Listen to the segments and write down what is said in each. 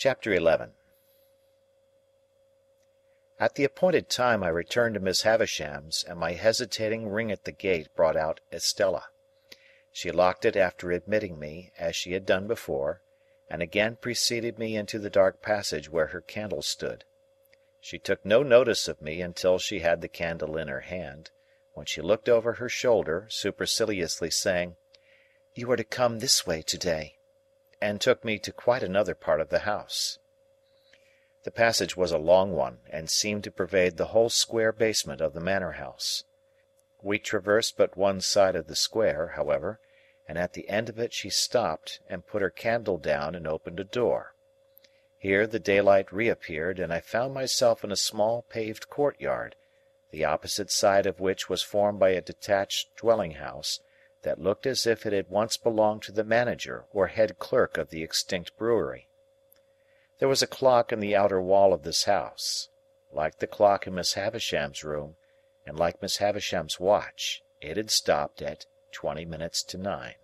Chapter 11. At the appointed time I returned to Miss Havisham's, and my hesitating ring at the gate brought out Estella. She locked it after admitting me, as she had done before, and again preceded me into the dark passage where her candle stood. She took no notice of me until she had the candle in her hand, when she looked over her shoulder, superciliously saying, "You are to come this way to-day," and took me to quite another part of the house. The passage was a long one, and seemed to pervade the whole square basement of the manor house. We traversed but one side of the square, however, and at the end of it she stopped, and put her candle down and opened a door. Here the daylight reappeared, and I found myself in a small paved courtyard, the opposite side of which was formed by a detached dwelling-house, that looked as if it had once belonged to the manager or head clerk of the extinct brewery. There was a clock in the outer wall of this house. Like the clock in Miss Havisham's room, and like Miss Havisham's watch, it had stopped at 20 minutes to 9.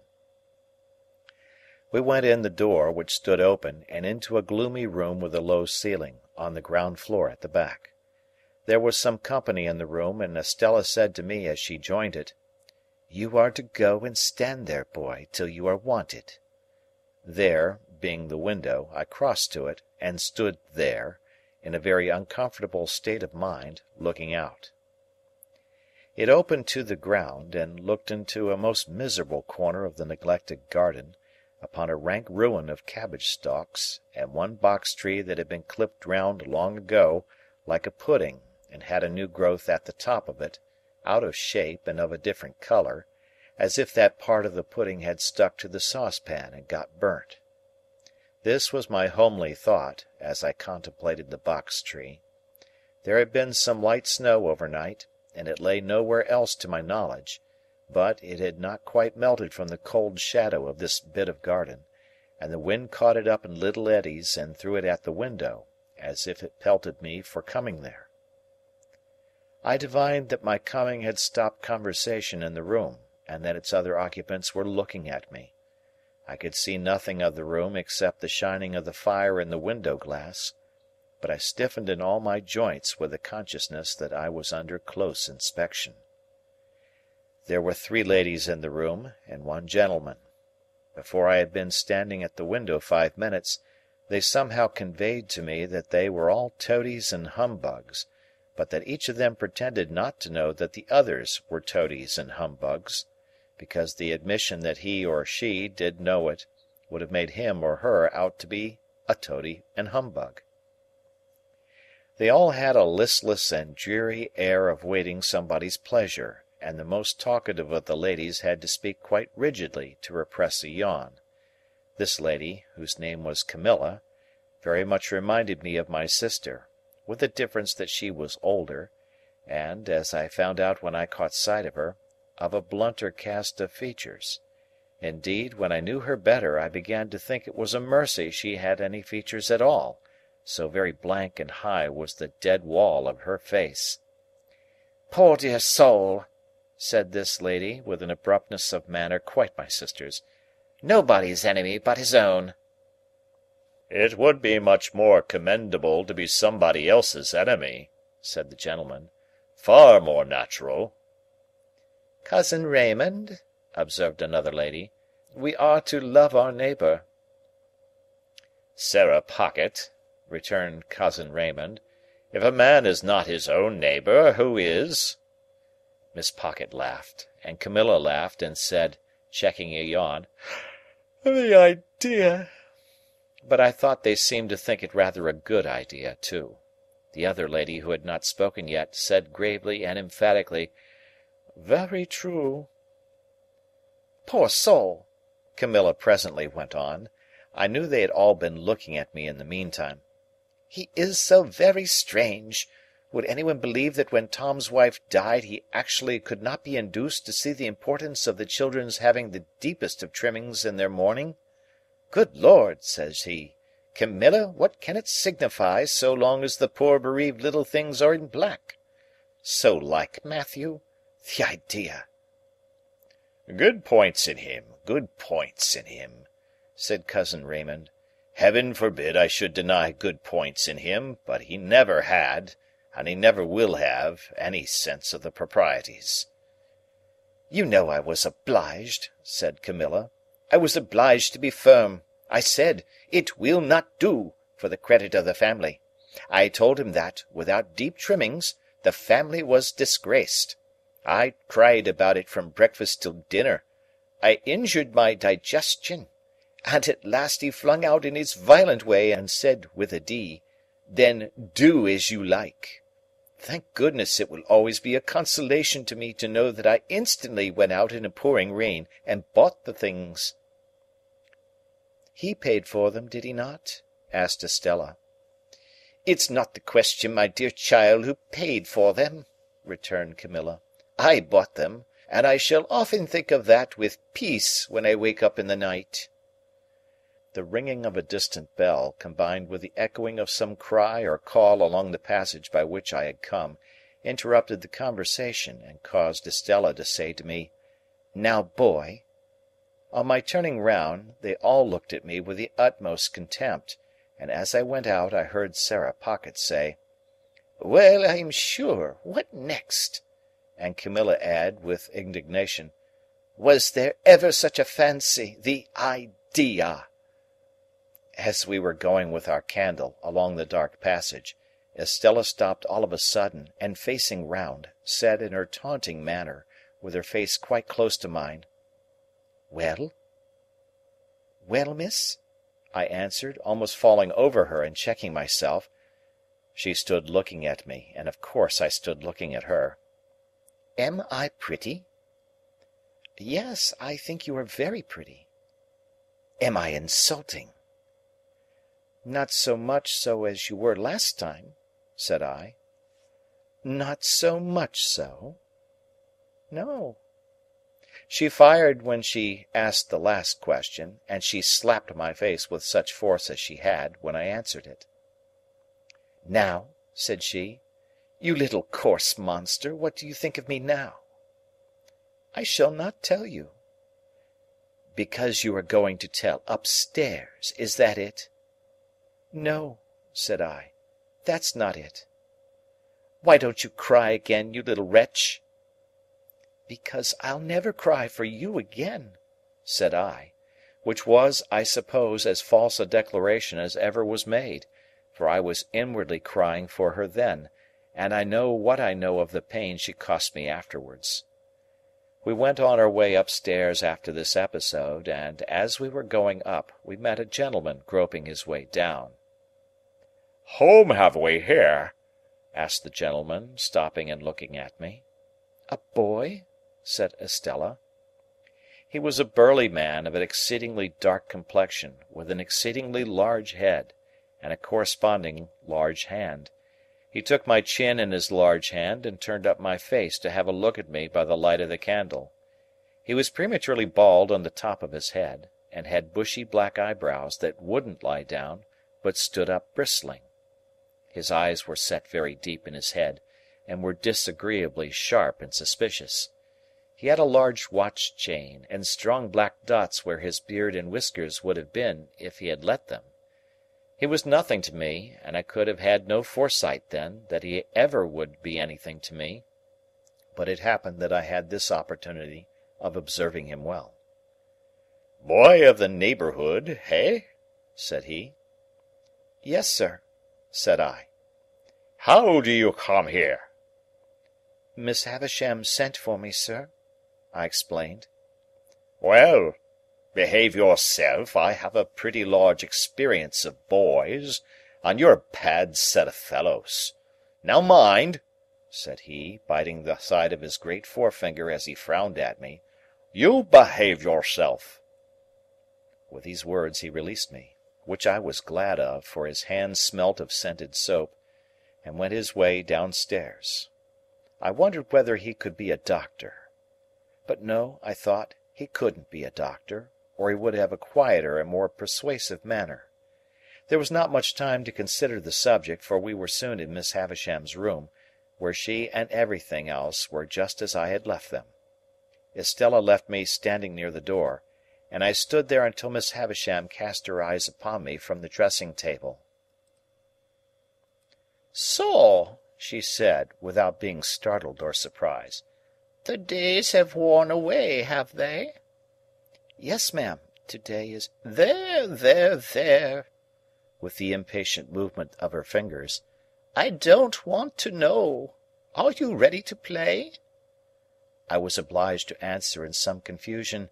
We went in the door, which stood open, and into a gloomy room with a low ceiling, on the ground floor at the back. There was some company in the room, and Estella said to me as she joined it, "You are to go and stand there, boy, till you are wanted." There, being the window, I crossed to it, and stood there, in a very uncomfortable state of mind, looking out. It opened to the ground, and looked into a most miserable corner of the neglected garden, upon a rank ruin of cabbage stalks, and one box tree that had been clipped round long ago, like a pudding, and had a new growth at the top of it, out of shape and of a different colour, as if that part of the pudding had stuck to the saucepan and got burnt. This was my homely thought, as I contemplated the box tree. There had been some light snow overnight, and it lay nowhere else to my knowledge, but it had not quite melted from the cold shadow of this bit of garden, and the wind caught it up in little eddies and threw it at the window, as if it pelted me for coming there. I divined that my coming had stopped conversation in the room, and that its other occupants were looking at me. I could see nothing of the room except the shining of the fire in the window-glass, but I stiffened in all my joints with the consciousness that I was under close inspection. There were 3 ladies in the room, and 1 gentleman. Before I had been standing at the window 5 minutes, they somehow conveyed to me that they were all toadies and humbugs, but that each of them pretended not to know that the others were toadies and humbugs, because the admission that he or she did know it would have made him or her out to be a toady and humbug. They all had a listless and dreary air of waiting somebody's pleasure, and the most talkative of the ladies had to speak quite rigidly to repress a yawn. This lady, whose name was Camilla, very much reminded me of my sister, with the difference that she was older, and, as I found out when I caught sight of her, of a blunter cast of features. Indeed, when I knew her better, I began to think it was a mercy she had any features at all, so very blank and high was the dead wall of her face. "Poor dear soul!" said this lady, with an abruptness of manner quite my sister's. "Nobody's enemy but his own." "It would be much more commendable to be somebody else's enemy," said the gentleman. "Far more natural." "Cousin Raymond," observed another lady, "we are to love our neighbour." "Sarah Pocket," returned Cousin Raymond, "if a man is not his own neighbour, who is?" Miss Pocket laughed, and Camilla laughed, and said, checking a yawn, "The idea!" But I thought they seemed to think it rather a good idea, too. The other lady, who had not spoken yet, said gravely and emphatically, "Very true." "Poor soul!" Camilla presently went on. I knew they had all been looking at me in the meantime. "He is so very strange. Would anyone believe that when Tom's wife died he actually could not be induced to see the importance of the children's having the deepest of trimmings in their mourning? 'Good Lord,' says he, 'Camilla, what can it signify so long as the poor bereaved little things are in black?' So like Matthew? The idea!" "Good points in him, good points in him," said Cousin Raymond. Heaven forbid I should deny good points in him, but he never had, and he never will have, any sense of the proprieties." "You know I was obliged," said Camilla. "I was obliged to be firm. I said, 'It will not do,' for the credit of the family. I told him that, without deep trimmings, the family was disgraced. I cried about it from breakfast till dinner. I injured my digestion. And at last he flung out in his violent way and said with a D, 'Then do as you like.' Thank goodness it will always be a consolation to me to know that I instantly went out in a pouring rain and bought the things." "He paid for them, did he not?" asked Estella. "It's not the question, my dear child, who paid for them," returned Camilla. "I bought them, and I shall often think of that with peace when I wake up in the night." The ringing of a distant bell, combined with the echoing of some cry or call along the passage by which I had come, interrupted the conversation and caused Estella to say to me, "Now, boy." On my turning round, they all looked at me with the utmost contempt, and as I went out I heard Sarah Pocket say, "Well, I'm sure! What next?" and Camilla add, with indignation, "Was there ever such a fancy? The idea!" As we were going with our candle along the dark passage, Estella stopped all of a sudden, and facing round, said in her taunting manner, with her face quite close to mine, "Well?" "Well, miss?" I answered, almost falling over her and checking myself. She stood looking at me, and of course I stood looking at her. "Am I pretty?" "Yes, I think you are very pretty." "Am I insulting?" "Not so much so as you were last time," said I. "Not so much so?" "No." She fired when she asked the last question, and she slapped my face with such force as she had, when I answered it. "Now," said she, "you little coarse monster, what do you think of me now?" "I shall not tell you." "Because you are going to tell upstairs, is that it?" "No," said I, "that's not it." "Why don't you cry again, you little wretch?" "Because I'll never cry for you again," said I, which was, I suppose, as false a declaration as ever was made, for I was inwardly crying for her then, and I know what I know of the pain she cost me afterwards. We went on our way upstairs after this episode, and as we were going up, we met a gentleman groping his way down. "Whom have we here?" asked the gentleman, stopping and looking at me. "A boy?" said Estella. He was a burly man of an exceedingly dark complexion, with an exceedingly large head, and a corresponding large hand. He took my chin in his large hand and turned up my face to have a look at me by the light of the candle. He was prematurely bald on the top of his head, and had bushy black eyebrows that wouldn't lie down, but stood up bristling. His eyes were set very deep in his head, and were disagreeably sharp and suspicious. He had a large watch chain, and strong black dots where his beard and whiskers would have been if he had let them. He was nothing to me, and I could have had no foresight then that he ever would be anything to me, but it happened that I had this opportunity of observing him well. "Boy of the neighbourhood, eh?" said he. "Yes, sir," said I. "How do you come here?" "Miss Havisham sent for me, sir," I explained. "Well, behave yourself. I have a pretty large experience of boys, and you're a bad set of fellows. Now mind," said he, biting the side of his great forefinger as he frowned at me, "you behave yourself." With these words he released me, which I was glad of, for his hands smelt of scented soap, and went his way downstairs. I wondered whether he could be a doctor. But no, I thought, he couldn't be a doctor, or he would have a quieter and more persuasive manner. There was not much time to consider the subject, for we were soon in Miss Havisham's room, where she and everything else were just as I had left them. Estella left me standing near the door, and I stood there until Miss Havisham cast her eyes upon me from the dressing-table. "So," she said, without being startled or surprised. the days have worn away, have they?" "Yes, ma'am. To-day is—" "There, there, there!" with the impatient movement of her fingers. "I don't want to know. Are you ready to play?" I was obliged to answer in some confusion,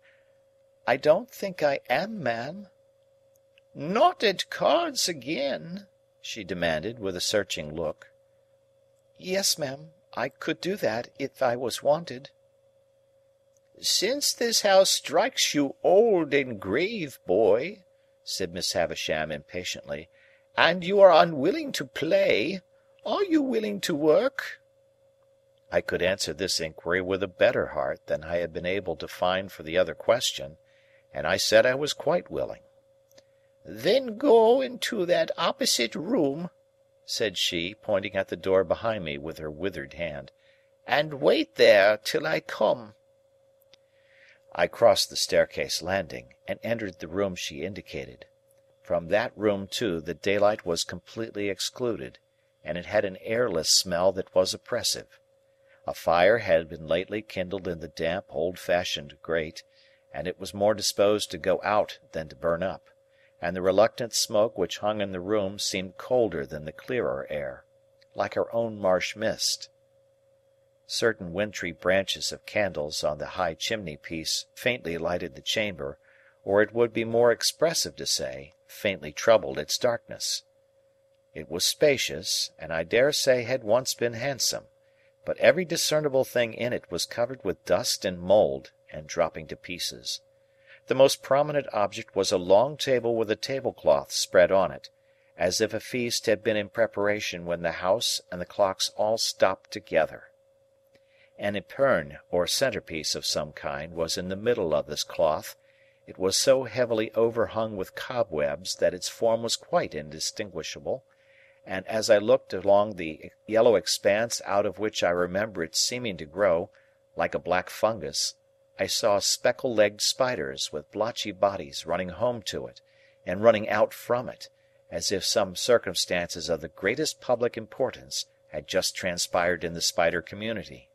"I don't think I am, ma'am." "Not at cards again?" she demanded, with a searching look. "Yes, ma'am. I could do that, if I was wanted." "Since this house strikes you old and grave, boy," said Miss Havisham impatiently, "and you are unwilling to play, are you willing to work?" I could answer this inquiry with a better heart than I had been able to find for the other question, and I said I was quite willing. "Then go into that opposite room," said she, pointing at the door behind me with her withered hand, "and wait there till I come." I crossed the staircase landing, and entered the room she indicated. From that room, too, the daylight was completely excluded, and it had an airless smell that was oppressive. A fire had been lately kindled in the damp, old-fashioned grate, and it was more disposed to go out than to burn up, and the reluctant smoke which hung in the room seemed colder than the clearer air, like our own marsh mist. Certain wintry branches of candles on the high chimney-piece faintly lighted the chamber, or it would be more expressive to say, faintly troubled its darkness. It was spacious, and I dare say had once been handsome, but every discernible thing in it was covered with dust and mould, and dropping to pieces. The most prominent object was a long table with a tablecloth spread on it, as if a feast had been in preparation when the house and the clocks all stopped together. An epergne, or centrepiece of some kind, was in the middle of this cloth. It was so heavily overhung with cobwebs that its form was quite indistinguishable, and as I looked along the yellow expanse out of which I remember its seeming to grow, like a black fungus, I saw speckle-legged spiders with blotchy bodies running home to it, and running out from it, as if some circumstances of the greatest public importance had just transpired in the spider community.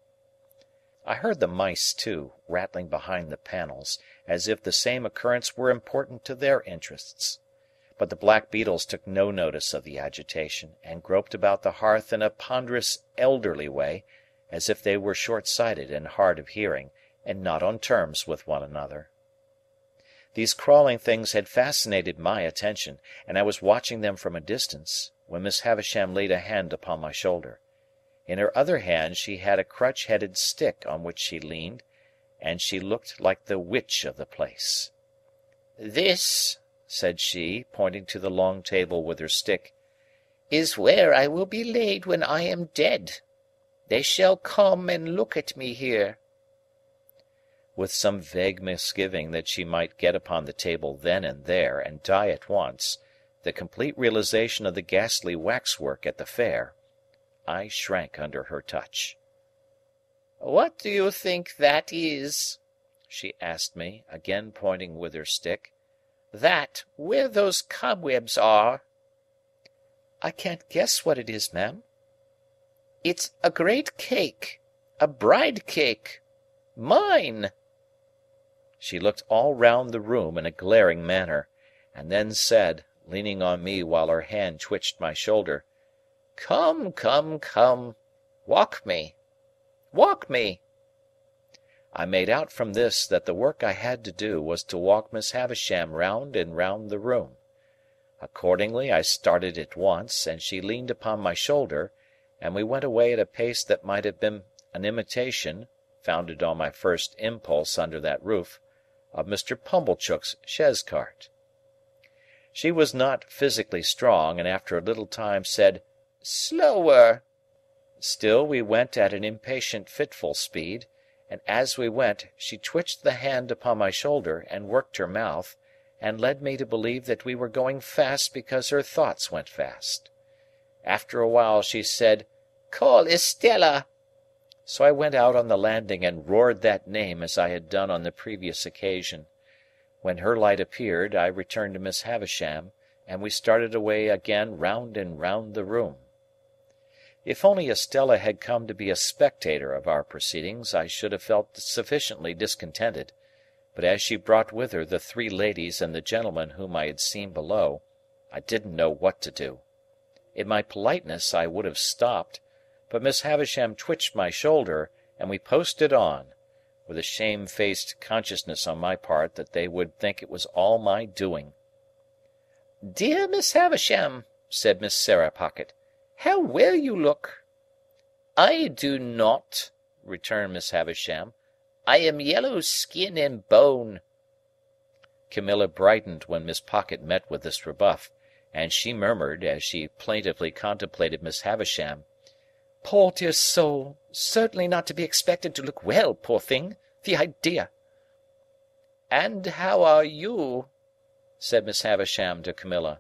I heard the mice, too, rattling behind the panels, as if the same occurrence were important to their interests. But the black beetles took no notice of the agitation, and groped about the hearth in a ponderous elderly way, as if they were short-sighted and hard of hearing, and not on terms with one another. These crawling things had fascinated my attention, and I was watching them from a distance, when Miss Havisham laid a hand upon my shoulder. In her other hand she had a crutch-headed stick on which she leaned, and she looked like the witch of the place. "This," said she, pointing to the long table with her stick, "is where I will be laid when I am dead. They shall come and look at me here." With some vague misgiving that she might get upon the table then and there, and die at once, the complete realization of the ghastly waxwork at the fair, I shrank under her touch. "What do you think that is?" she asked me, again pointing with her stick. "That, where those cobwebs are." "I can't guess what it is, ma'am." "It's a great cake. A bride cake. Mine." She looked all round the room in a glaring manner, and then said, leaning on me while her hand twitched my shoulder, "Come, come, come. Walk me. Walk me." I made out from this that the work I had to do was to walk Miss Havisham round and round the room. Accordingly I started at once, and she leaned upon my shoulder, and we went away at a pace that might have been an imitation, founded on my first impulse under that roof, of Mr. Pumblechook's chaise-cart. She was not physically strong, and after a little time said, "Slower." Still we went at an impatient fitful speed, and as we went she twitched the hand upon my shoulder, and worked her mouth, and led me to believe that we were going fast because her thoughts went fast. After a while she said, "Call Estella." So I went out on the landing and roared that name as I had done on the previous occasion. When her light appeared, I returned to Miss Havisham, and we started away again round and round the room. If only Estella had come to be a spectator of our proceedings, I should have felt sufficiently discontented, but as she brought with her the 3 ladies and the gentleman whom I had seen below, I didn't know what to do. In my politeness I would have stopped, but Miss Havisham twitched my shoulder, and we posted on, with a shamefaced consciousness on my part that they would think it was all my doing. "Dear Miss Havisham," said Miss Sarah Pocket, "how well you look!" "I do not," returned Miss Havisham. "I am yellow skin and bone." Camilla brightened when Miss Pocket met with this rebuff, and she murmured, as she plaintively contemplated Miss Havisham, "Poor dear soul! Certainly not to be expected to look well, poor thing! The idea!" "And how are you?" said Miss Havisham to Camilla.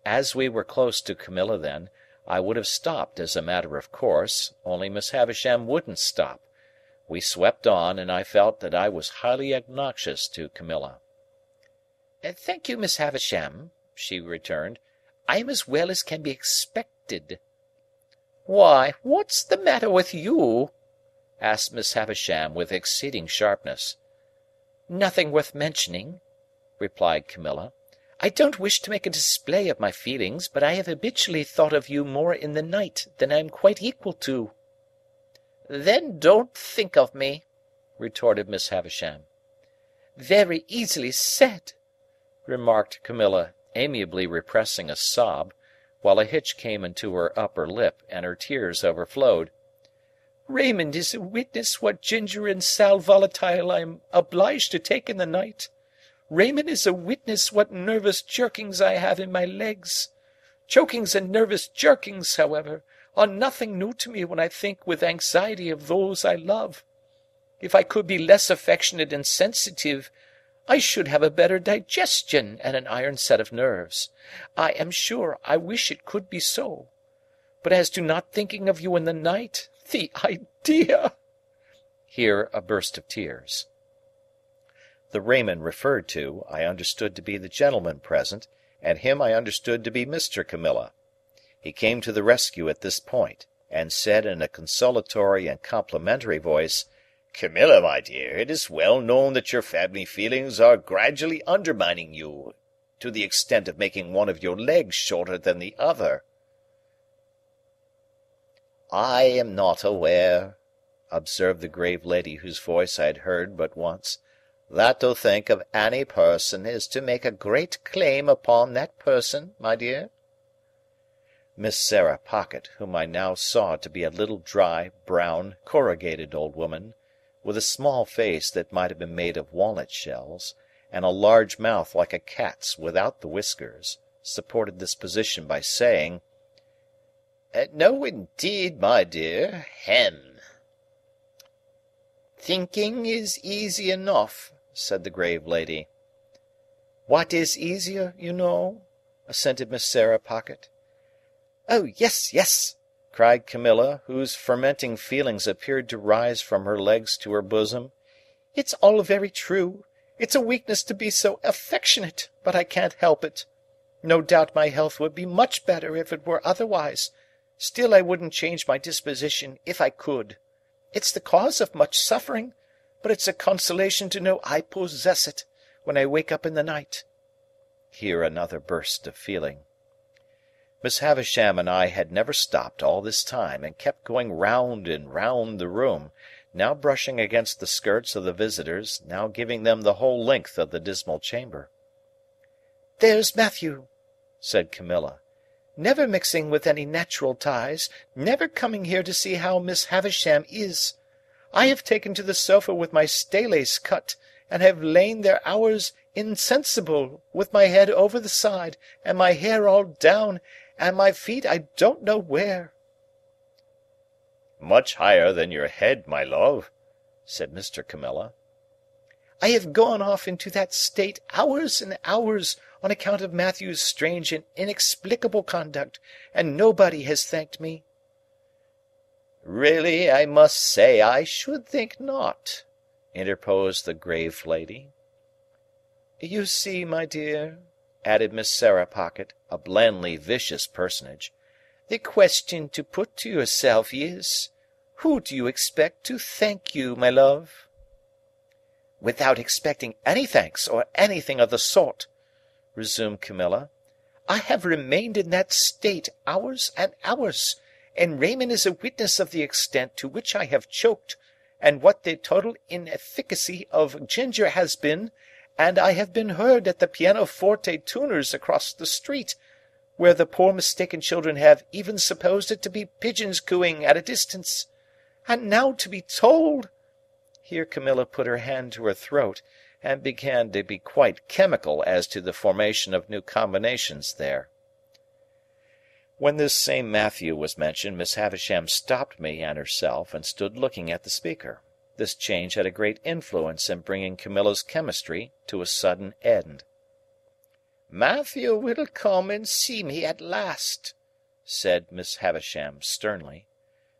As we were close to Camilla then, I would have stopped as a matter of course, only Miss Havisham wouldn't stop. We swept on, and I felt that I was highly obnoxious to Camilla. "Thank you, Miss Havisham," she returned. "I am as well as can be expected." "Why, what's the matter with you?" asked Miss Havisham with exceeding sharpness. "Nothing worth mentioning," replied Camilla. "I don't wish to make a display of my feelings, but I have habitually thought of you more in the night than I am quite equal to." "Then don't think of me," retorted Miss Havisham. "Very easily said," remarked Camilla, amiably repressing a sob, while a hitch came into her upper lip, and her tears overflowed. "Raymond is a witness what ginger and sal volatile I am obliged to take in the night. Raymond is a witness what nervous jerkings I have in my legs. Chokings and nervous jerkings, however, are nothing new to me when I think with anxiety of those I love. If I could be less affectionate and sensitive, I should have a better digestion and an iron set of nerves. I am sure I wish it could be so. But as to not thinking of you in the night, the idea!" Here a burst of tears. The Raymond referred to I understood to be the gentleman present, and him I understood to be Mr. Camilla. He came to the rescue at this point, and said in a consolatory and complimentary voice, "Camilla, my dear, it is well known that your family feelings are gradually undermining you, to the extent of making one of your legs shorter than the other." "I am not aware," observed the grave lady whose voice I had heard but once, "that to think of any person is to make a great claim upon that person, my dear." Miss Sarah Pocket, whom I now saw to be a little dry, brown, corrugated old woman, with a small face that might have been made of walnut shells, and a large mouth like a cat's without the whiskers, supported this position by saying, "No, indeed, my dear. Hem!" "Thinking is easy enough," said the grave lady. "What is easier, you know?" assented Miss Sarah Pocket. "Oh, yes, yes!" cried Camilla, whose fermenting feelings appeared to rise from her legs to her bosom. "It's all very true. It's a weakness to be so affectionate, but I can't help it. No doubt my health would be much better if it were otherwise. Still I wouldn't change my disposition if I could. It's the cause of much suffering, but it's a consolation to know I possess it, when I wake up in the night." Here another burst of feeling. Miss Havisham and I had never stopped all this time, and kept going round and round the room, now brushing against the skirts of the visitors, now giving them the whole length of the dismal chamber. "There's Matthew," said Camilla, "never mixing with any natural ties, never coming here to see how Miss Havisham is. I have taken to the sofa with my staylace cut, and have lain there hours insensible, with my head over the side, and my hair all down, and my feet I don't know where." "Much higher than your head, my love," said Mr. Camilla. "I have gone off into that state hours and hours on account of Matthew's strange and inexplicable conduct, and nobody has thanked me." "Really, I must say I should think not," interposed the grave lady. You see, my dear," added Miss Sarah Pocket, a blandly vicious personage, "the question to put to yourself is, who do you expect to thank you, my love?" "Without expecting any thanks, or anything of the sort," resumed Camilla, "I have remained in that state hours and hours, and Raymond is a witness of the extent to which I have choked, and what the total inefficacy of ginger has been, and I have been heard at the pianoforte tuners across the street, where the poor mistaken children have even supposed it to be pigeons cooing at a distance. And now to be told—" Here Camilla put her hand to her throat, and began to be quite chemical as to the formation of new combinations there. When this same Matthew was mentioned, Miss Havisham stopped me and herself, and stood looking at the speaker. This change had a great influence in bringing Camilla's chemistry to a sudden end. "Matthew will come and see me at last," said Miss Havisham sternly,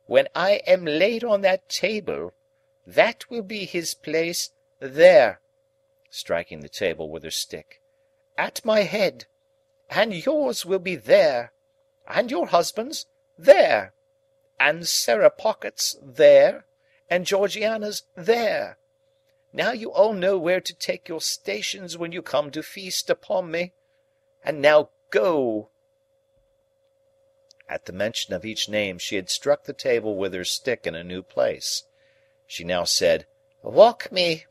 "when I am laid on that table. That will be his place there," striking the table with her stick, "at my head, and yours will be there, and your husband's there, and Sarah Pocket's there, and Georgiana's there. Now you all know where to take your stations when you come to feast upon me. And now go." At the mention of each name she had struck the table with her stick in a new place. She now said, "Walk me,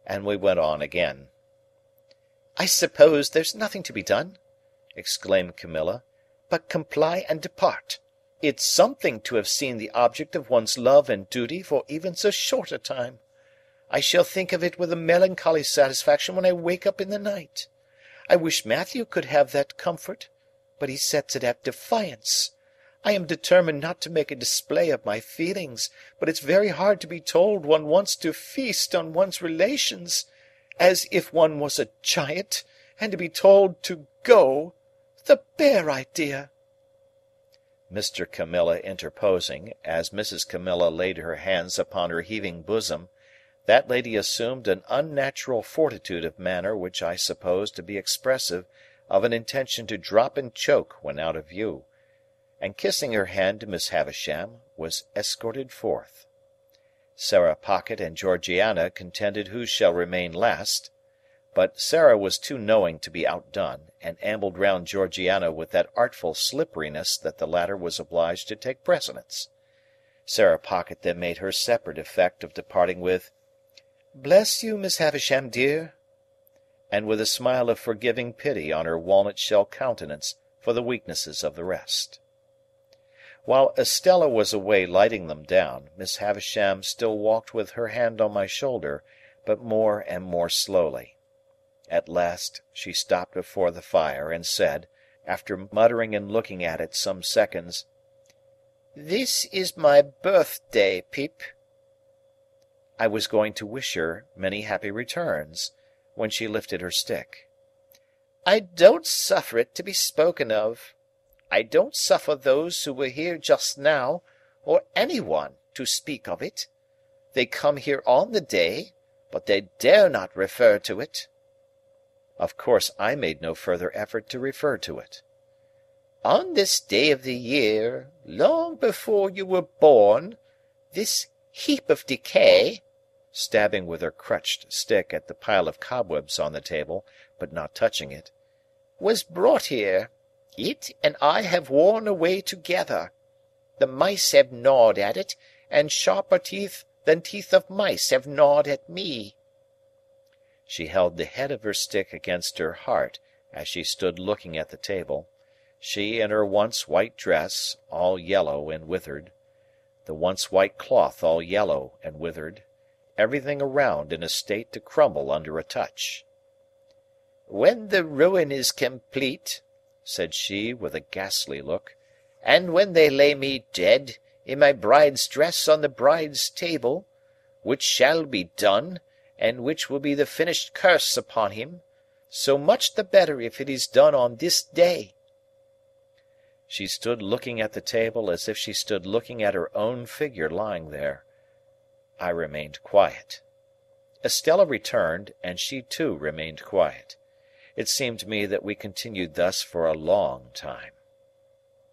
and we went on again. "I suppose there's nothing to be done," exclaimed Camilla, "but comply and depart. It's something to have seen the object of one's love and duty for even so short a time. I shall think of it with a melancholy satisfaction when I wake up in the night. I wish Matthew could have that comfort, but he sets it at defiance. I am determined not to make a display of my feelings, but it's very hard to be told one wants to feast on one's relations, as if one was a giant, and to be told to go. The bare idea!" Mr. Camilla interposing, as Mrs. Camilla laid her hands upon her heaving bosom, that lady assumed an unnatural fortitude of manner which I supposed to be expressive of an intention to drop and choke when out of view, and kissing her hand to Miss Havisham, was escorted forth. Sarah Pocket and Georgiana contended who shall remain last, but Sarah was too knowing to be outdone, and ambled round Georgiana with that artful slipperiness that the latter was obliged to take precedence. Sarah Pocket then made her separate effect of departing with, "Bless you, Miss Havisham, dear," and with a smile of forgiving pity on her walnut-shell countenance for the weaknesses of the rest. While Estella was away lighting them down, Miss Havisham still walked with her hand on my shoulder, but more and more slowly. At last she stopped before the fire, and said, after muttering and looking at it some seconds, "This is my birthday, Pip." I was going to wish her many happy returns, when she lifted her stick. "I don't suffer it to be spoken of. I don't suffer those who were here just now, or any one, to speak of it. They come here on the day, but they dare not refer to it." Of course I made no further effort to refer to it. "On this day of the year, long before you were born, this heap of decay," stabbing with her crutched stick at the pile of cobwebs on the table, but not touching it, "was brought here. It and I have worn away together. The mice have gnawed at it, and sharper teeth than teeth of mice have gnawed at me." She held the head of her stick against her heart as she stood looking at the table, she in her once white dress, all yellow and withered, the once white cloth all yellow and withered, everything around in a state to crumble under a touch. "When the ruin is complete," said she with a ghastly look, "and when they lay me dead, in my bride's dress on the bride's table, which shall be done, and which will be the finished curse upon him, so much the better if it is done on this day." She stood looking at the table as if she stood looking at her own figure lying there. I remained quiet. Estella returned, and she too remained quiet. It seemed to me that we continued thus for a long time.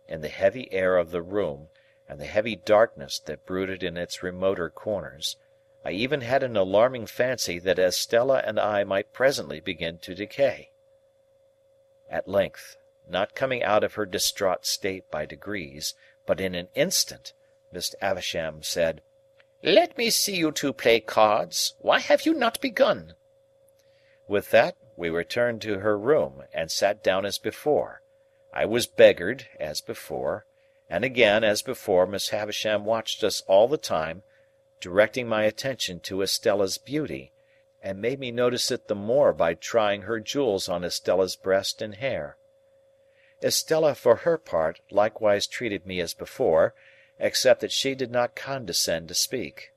In the heavy air of the room, and the heavy darkness that brooded in its remoter corners, I even had an alarming fancy that Estella and I might presently begin to decay. At length, not coming out of her distraught state by degrees, but in an instant, Miss Havisham said, "Let me see you two play cards. Why have you not begun?" With that, we returned to her room, and sat down as before. I was beggared, as before, and again, as before, Miss Havisham watched us all the time, directing my attention to Estella's beauty, and made me notice it the more by trying her jewels on Estella's breast and hair. Estella, for her part, likewise treated me as before, except that she did not condescend to speak.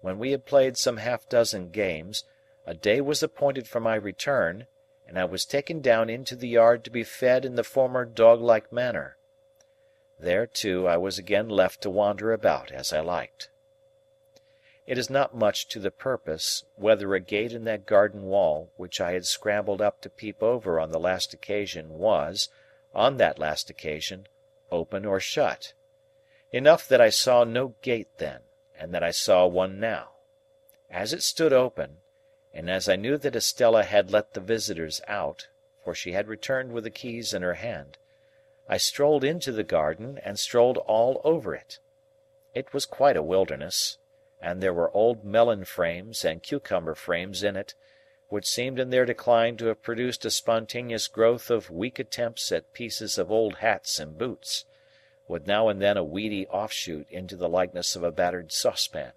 When we had played some half-dozen games, a day was appointed for my return, and I was taken down into the yard to be fed in the former dog-like manner. There, too, I was again left to wander about as I liked. It is not much to the purpose whether a gate in that garden wall which I had scrambled up to peep over on the last occasion was, on that last occasion, open or shut. Enough that I saw no gate then, and that I saw one now. As it stood open, and as I knew that Estella had let the visitors out, for she had returned with the keys in her hand, I strolled into the garden and strolled all over it. It was quite a wilderness, and there were old melon frames and cucumber frames in it, which seemed in their decline to have produced a spontaneous growth of weak attempts at pieces of old hats and boots, with now and then a weedy offshoot into the likeness of a battered saucepan.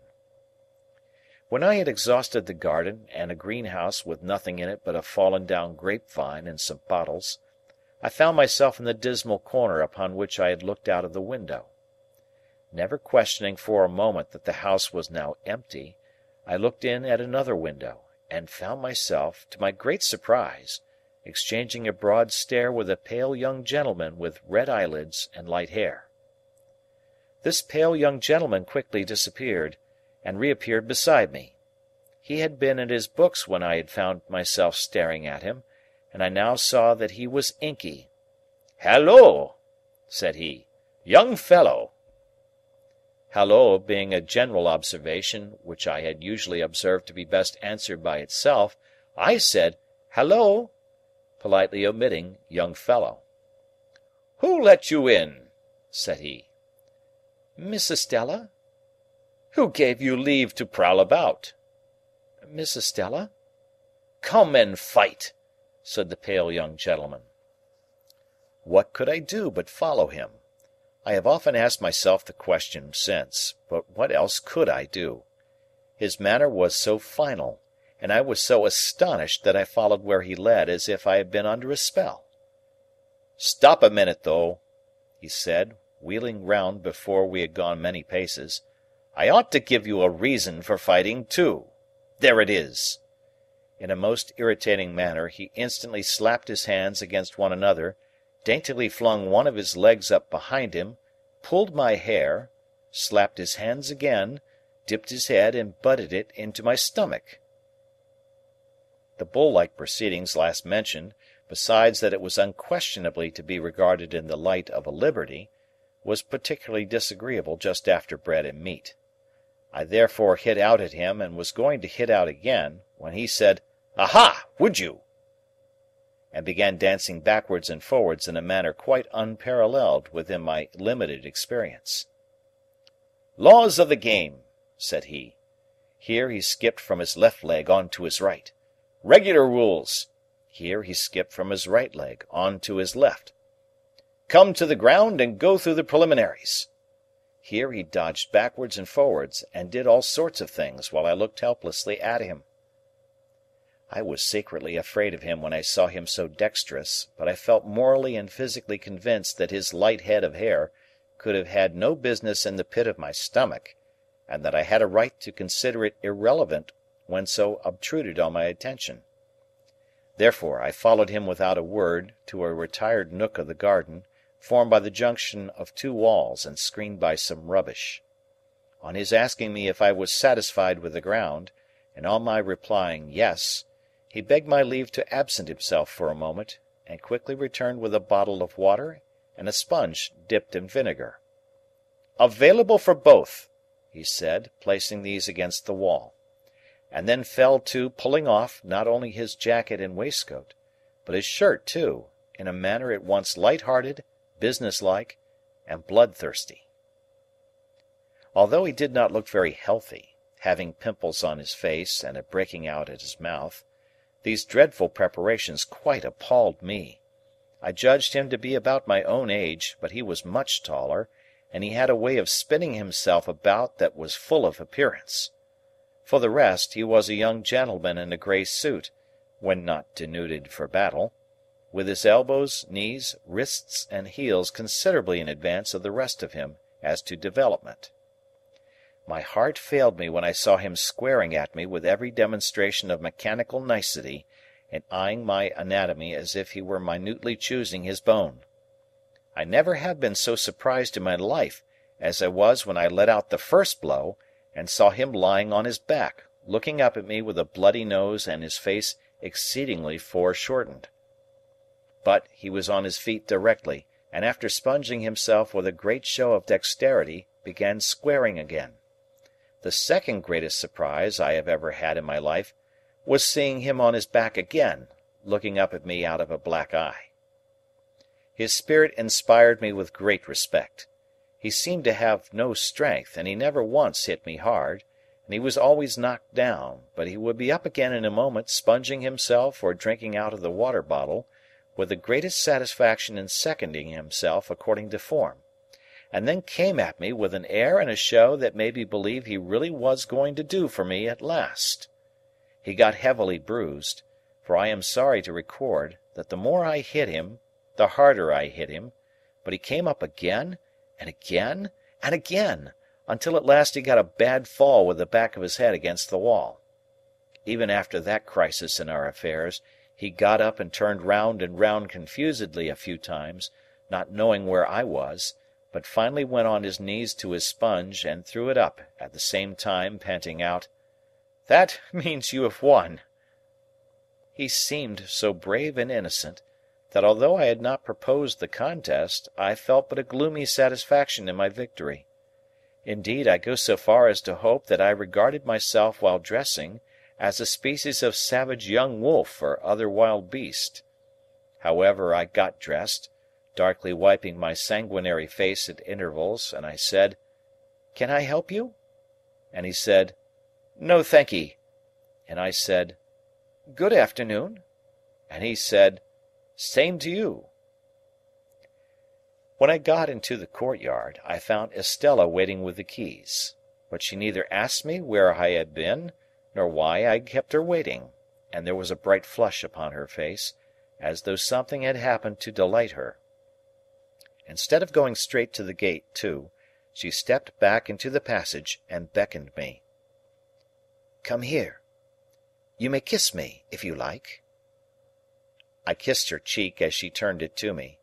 When I had exhausted the garden and a greenhouse with nothing in it but a fallen-down grapevine and some bottles, I found myself in the dismal corner upon which I had looked out of the window. Never questioning for a moment that the house was now empty, I looked in at another window, and found myself, to my great surprise, exchanging a broad stare with a pale young gentleman with red eyelids and light hair. This pale young gentleman quickly disappeared, and reappeared beside me. He had been at his books when I had found myself staring at him, and I now saw that he was inky. "Halloa!" said he. "Young fellow!" Halloa being a general observation which I had usually observed to be best answered by itself, I said, "Halloa!" politely omitting young fellow. "Who let you in?" said he. "Miss Estella." "Who gave you leave to prowl about?" "Miss Estella." "Come and fight," said the pale young gentleman. What could I do but follow him? I have often asked myself the question since, but what else could I do? His manner was so final, and I was so astonished that I followed where he led as if I had been under a spell. "Stop a minute, though," he said, wheeling round before we had gone many paces. "I ought to give you a reason for fighting, too. There it is." In a most irritating manner, he instantly slapped his hands against one another, daintily flung one of his legs up behind him, pulled my hair, slapped his hands again, dipped his head and butted it into my stomach. The bull-like proceedings last mentioned, besides that it was unquestionably to be regarded in the light of a liberty, was particularly disagreeable just after bread and meat. I therefore hit out at him, and was going to hit out again, when he said, "Aha! Would you?" and began dancing backwards and forwards in a manner quite unparalleled within my limited experience. "Laws of the game," said he. Here he skipped from his left leg on to his right. "Regular rules." Here he skipped from his right leg on to his left. "Come to the ground and go through the preliminaries." Here he dodged backwards and forwards, and did all sorts of things while I looked helplessly at him. I was secretly afraid of him when I saw him so dexterous, but I felt morally and physically convinced that his light head of hair could have had no business in the pit of my stomach, and that I had a right to consider it irrelevant when so obtruded on my attention. Therefore, I followed him without a word to a retired nook of the garden, formed by the junction of two walls and screened by some rubbish. On his asking me if I was satisfied with the ground, and on my replying "yes," he begged my leave to absent himself for a moment, and quickly returned with a bottle of water and a sponge dipped in vinegar. "Available for both," he said, placing these against the wall, and then fell to pulling off, not only his jacket and waistcoat, but his shirt too, in a manner at once light-hearted, business-like, and bloodthirsty. Although he did not look very healthy, having pimples on his face and a breaking out at his mouth, these dreadful preparations quite appalled me. I judged him to be about my own age, but he was much taller, and he had a way of spinning himself about that was full of appearance. For the rest, he was a young gentleman in a grey suit, when not denuded for battle, with his elbows, knees, wrists, and heels considerably in advance of the rest of him as to development. My heart failed me when I saw him squaring at me with every demonstration of mechanical nicety, and eyeing my anatomy as if he were minutely choosing his bone. I never have been so surprised in my life as I was when I let out the first blow, and saw him lying on his back, looking up at me with a bloody nose and his face exceedingly foreshortened. But he was on his feet directly, and after sponging himself with a great show of dexterity, began squaring again. The second greatest surprise I have ever had in my life was seeing him on his back again, looking up at me out of a black eye. His spirit inspired me with great respect. He seemed to have no strength, and he never once hit me hard, and he was always knocked down, but he would be up again in a moment, sponging himself or drinking out of the water bottle, with the greatest satisfaction in seconding himself according to form, and then came at me with an air and a show that made me believe he really was going to do for me at last. He got heavily bruised, for I am sorry to record that the more I hit him, the harder I hit him, but he came up again, and again, and again, until at last he got a bad fall with the back of his head against the wall. Even after that crisis in our affairs, he got up and turned round and round confusedly a few times, not knowing where I was, but finally went on his knees to his sponge and threw it up, at the same time panting out, "That means you have won." He seemed so brave and innocent, that although I had not proposed the contest, I felt but a gloomy satisfaction in my victory. Indeed, I go so far as to hope that I regarded myself while dressing as a species of savage young wolf or other wild beast. However, I got dressed, darkly wiping my sanguinary face at intervals, and I said, "Can I help you?" And he said, "No, thankee." And I said, "Good afternoon." And he said, "Same to you." When I got into the courtyard, I found Estella waiting with the keys, but she neither asked me where I had been, nor why I kept her waiting, and there was a bright flush upon her face, as though something had happened to delight her. Instead of going straight to the gate, too, she stepped back into the passage and beckoned me. "Come here. You may kiss me, if you like." I kissed her cheek as she turned it to me.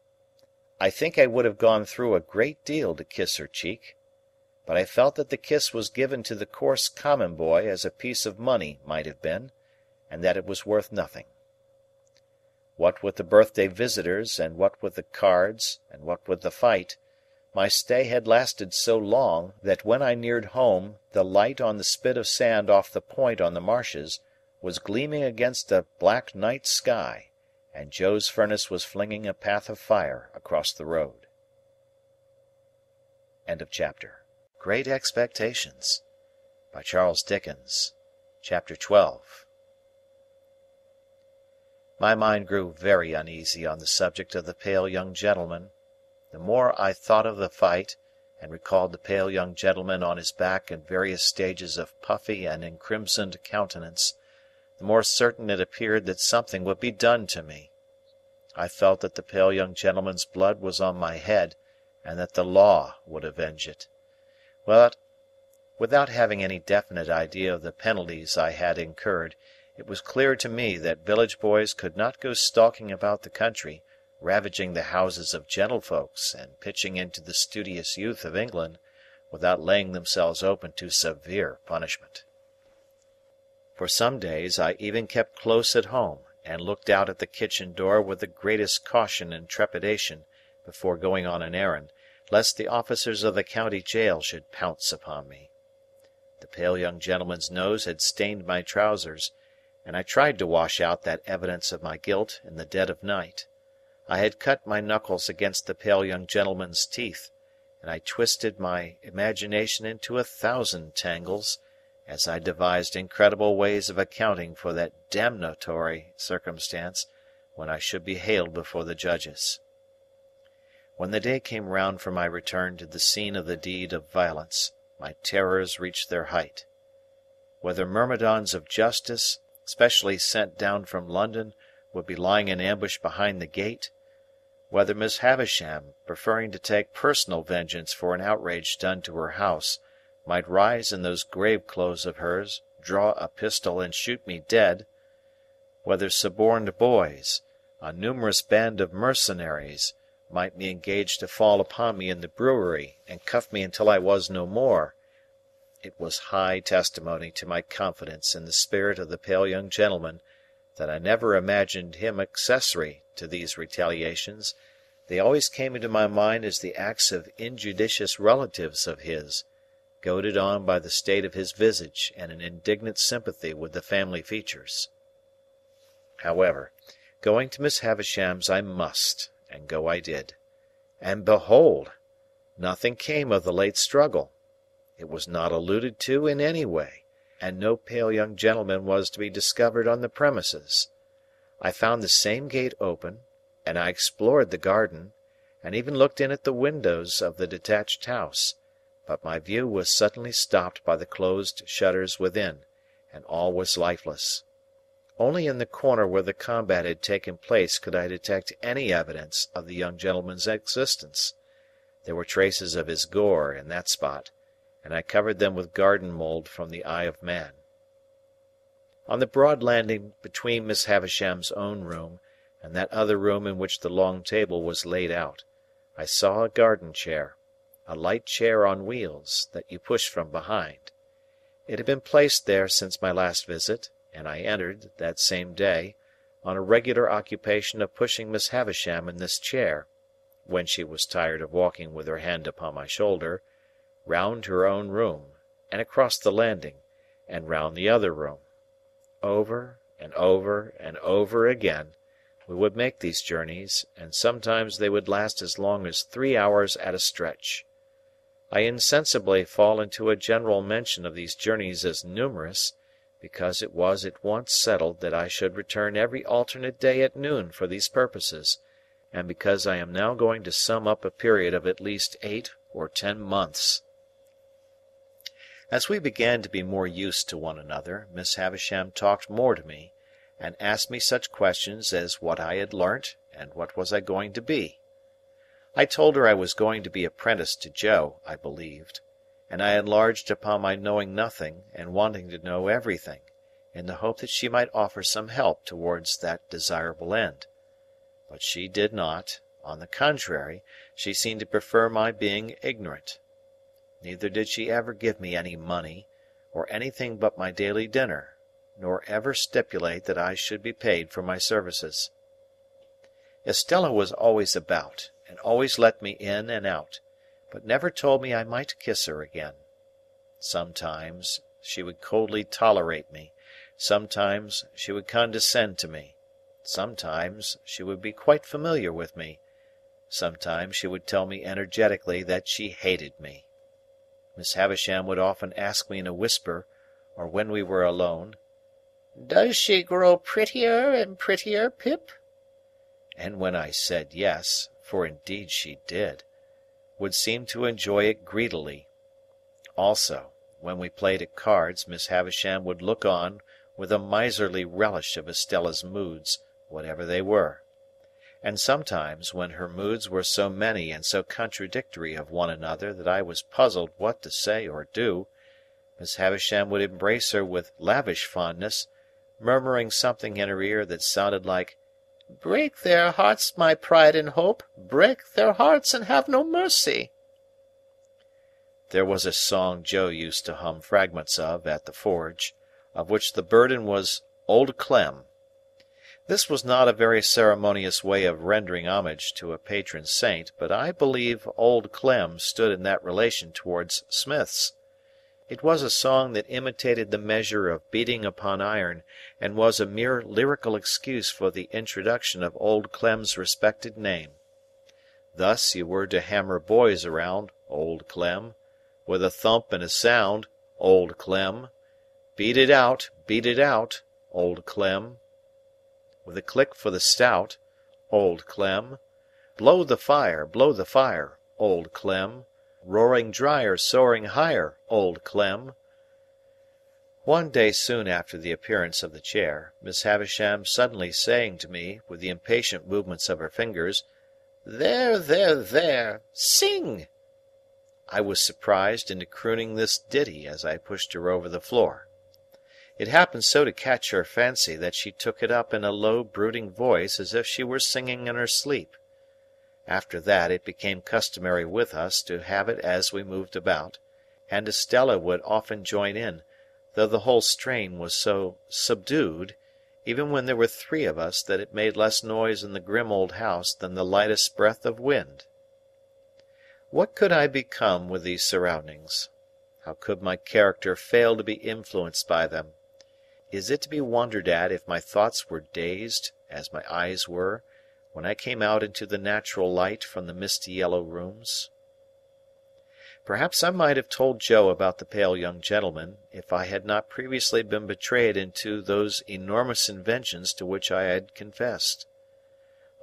I think I would have gone through a great deal to kiss her cheek, but I felt that the kiss was given to the coarse common boy as a piece of money might have been, and that it was worth nothing. What with the birthday visitors, and what with the cards, and what with the fight, my stay had lasted so long that when I neared home the light on the spit of sand off the point on the marshes was gleaming against a black night sky, and Joe's furnace was flinging a path of fire across the road. End of chapter. Great Expectations by Charles Dickens. Chapter 12. My mind grew very uneasy on the subject of the pale young gentleman. The more I thought of the fight, and recalled the pale young gentleman on his back in various stages of puffy and encrimsoned countenance, the more certain it appeared that something would be done to me. I felt that the pale young gentleman's blood was on my head, and that the law would avenge it. But, without having any definite idea of the penalties I had incurred, it was clear to me that village boys could not go stalking about the country, ravaging the houses of gentlefolks and pitching into the studious youth of England, without laying themselves open to severe punishment. For some days I even kept close at home, and looked out at the kitchen door with the greatest caution and trepidation before going on an errand, lest the officers of the county jail should pounce upon me. The pale young gentleman's nose had stained my trousers, and I tried to wash out that evidence of my guilt in the dead of night. I had cut my knuckles against the pale young gentleman's teeth, and I twisted my imagination into 1,000 tangles, as I devised incredible ways of accounting for that damnatory circumstance when I should be haled before the judges. When the day came round for my return to the scene of the deed of violence, my terrors reached their height. Whether myrmidons of justice, specially sent down from London, would be lying in ambush behind the gate, whether Miss Havisham, preferring to take personal vengeance for an outrage done to her house, might rise in those grave clothes of hers, draw a pistol, and shoot me dead, whether suborned boys, a numerous band of mercenaries, might be engaged to fall upon me in the brewery and cuff me until I was no more, it was high testimony to my confidence in the spirit of the pale young gentleman that I never imagined him accessory to these retaliations. They always came into my mind as the acts of injudicious relatives of his, goaded on by the state of his visage and an indignant sympathy with the family features. However, going to Miss Havisham's I must, and go I did. And behold! Nothing came of the late struggle. It was not alluded to in any way, and no pale young gentleman was to be discovered on the premises. I found the same gate open, and I explored the garden, and even looked in at the windows of the detached house, but my view was suddenly stopped by the closed shutters within, and all was lifeless. Only in the corner where the combat had taken place could I detect any evidence of the young gentleman's existence. There were traces of his gore in that spot, and I covered them with garden mould from the eye of man. On the broad landing between Miss Havisham's own room and that other room in which the long table was laid out, I saw a garden chair, a light chair on wheels, that you pushed from behind. It had been placed there since my last visit, and I entered, that same day, on a regular occupation of pushing Miss Havisham in this chair, when she was tired of walking with her hand upon my shoulder, round her own room, and across the landing, and round the other room. Over, and over, and over again, we would make these journeys, and sometimes they would last as long as 3 hours at a stretch. I insensibly fall into a general mention of these journeys as numerous, because it was at once settled that I should return every alternate day at noon for these purposes, and because I am now going to sum up a period of at least 8 or 10 months. As we began to be more used to one another, Miss Havisham talked more to me, and asked me such questions as what I had learnt, and what was I going to be. I told her I was going to be apprenticed to Joe, I believed, and I enlarged upon my knowing nothing and wanting to know everything, in the hope that she might offer some help towards that desirable end. But she did not; on the contrary, she seemed to prefer my being ignorant. Neither did she ever give me any money, or anything but my daily dinner, nor ever stipulate that I should be paid for my services. Estella was always about, and always let me in and out, but never told me I might kiss her again. Sometimes she would coldly tolerate me, sometimes she would condescend to me, sometimes she would be quite familiar with me, sometimes she would tell me energetically that she hated me. Miss Havisham would often ask me in a whisper, or when we were alone, "Does she grow prettier and prettier, Pip?" And when I said yes, for indeed she did, would seem to enjoy it greedily. Also, when we played at cards, Miss Havisham would look on with a miserly relish of Estella's moods, whatever they were. And sometimes, when her moods were so many and so contradictory of one another that I was puzzled what to say or do, Miss Havisham would embrace her with lavish fondness, murmuring something in her ear that sounded like, "Break their hearts, my pride and hope, break their hearts and have no mercy." There was a song Joe used to hum fragments of at the forge, of which the burden was Old Clem. This was not a very ceremonious way of rendering homage to a patron saint, but I believe Old Clem stood in that relation towards smiths. It was a song that imitated the measure of beating upon iron, and was a mere lyrical excuse for the introduction of Old Clem's respected name. Thus you were to hammer boys around, Old Clem, with a thump and a sound, Old Clem, beat it out, Old Clem, with a click for the stout, Old Clem, blow the fire, Old Clem, roaring drier, soaring higher, Old Clem. One day soon after the appearance of the chair, Miss Havisham suddenly saying to me, with the impatient movements of her fingers, There, sing! I was surprised into crooning this ditty as I pushed her over the floor. It happened so to catch her fancy that she took it up in a low, brooding voice as if she were singing in her sleep. After that it became customary with us to have it as we moved about, and Estella would often join in, though the whole strain was so subdued, even when there were 3 of us, that it made less noise in the grim old house than the lightest breath of wind. What could I become with these surroundings? How could my character fail to be influenced by them? Is it to be wondered at if my thoughts were dazed, as my eyes were, when I came out into the natural light from the misty yellow rooms? Perhaps I might have told Joe about the pale young gentleman, if I had not previously been betrayed into those enormous inventions to which I had confessed.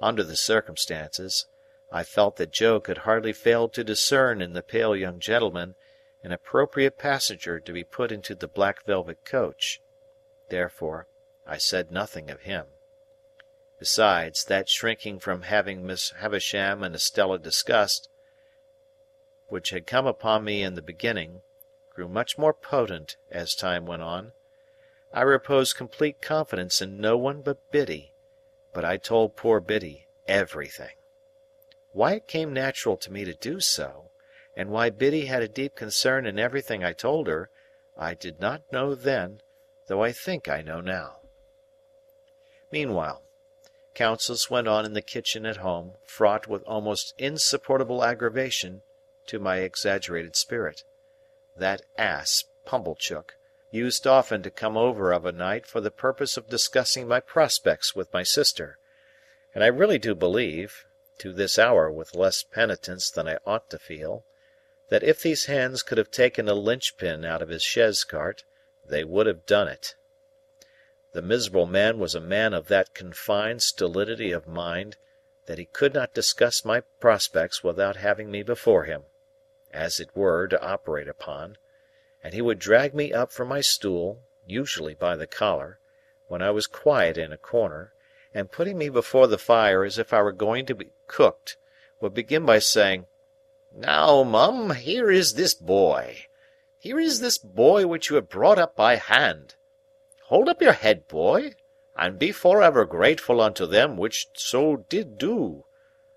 Under the circumstances, I felt that Joe could hardly fail to discern in the pale young gentleman an appropriate passenger to be put into the black velvet coach. Therefore, I said nothing of him. Besides, that shrinking from having Miss Havisham and Estella discussed, which had come upon me in the beginning, grew much more potent as time went on. I reposed complete confidence in no one but Biddy, but I told poor Biddy everything. Why it came natural to me to do so, and why Biddy had a deep concern in everything I told her, I did not know then, though I think I know now. Meanwhile, councils went on in the kitchen at home, fraught with almost insupportable aggravation to my exaggerated spirit. That ass, Pumblechook, used often to come over of a night for the purpose of discussing my prospects with my sister, and I really do believe, to this hour with less penitence than I ought to feel, that if these hands could have taken a linchpin out of his chaise cart, they would have done it. The miserable man was a man of that confined stolidity of mind, that he could not discuss my prospects without having me before him, as it were, to operate upon, and he would drag me up from my stool, usually by the collar, when I was quiet in a corner, and putting me before the fire as if I were going to be cooked, would begin by saying, "Now, Mum, here is this boy. Here is this boy which you have brought up by hand. Hold up your head, boy, and be for ever grateful unto them which so did do.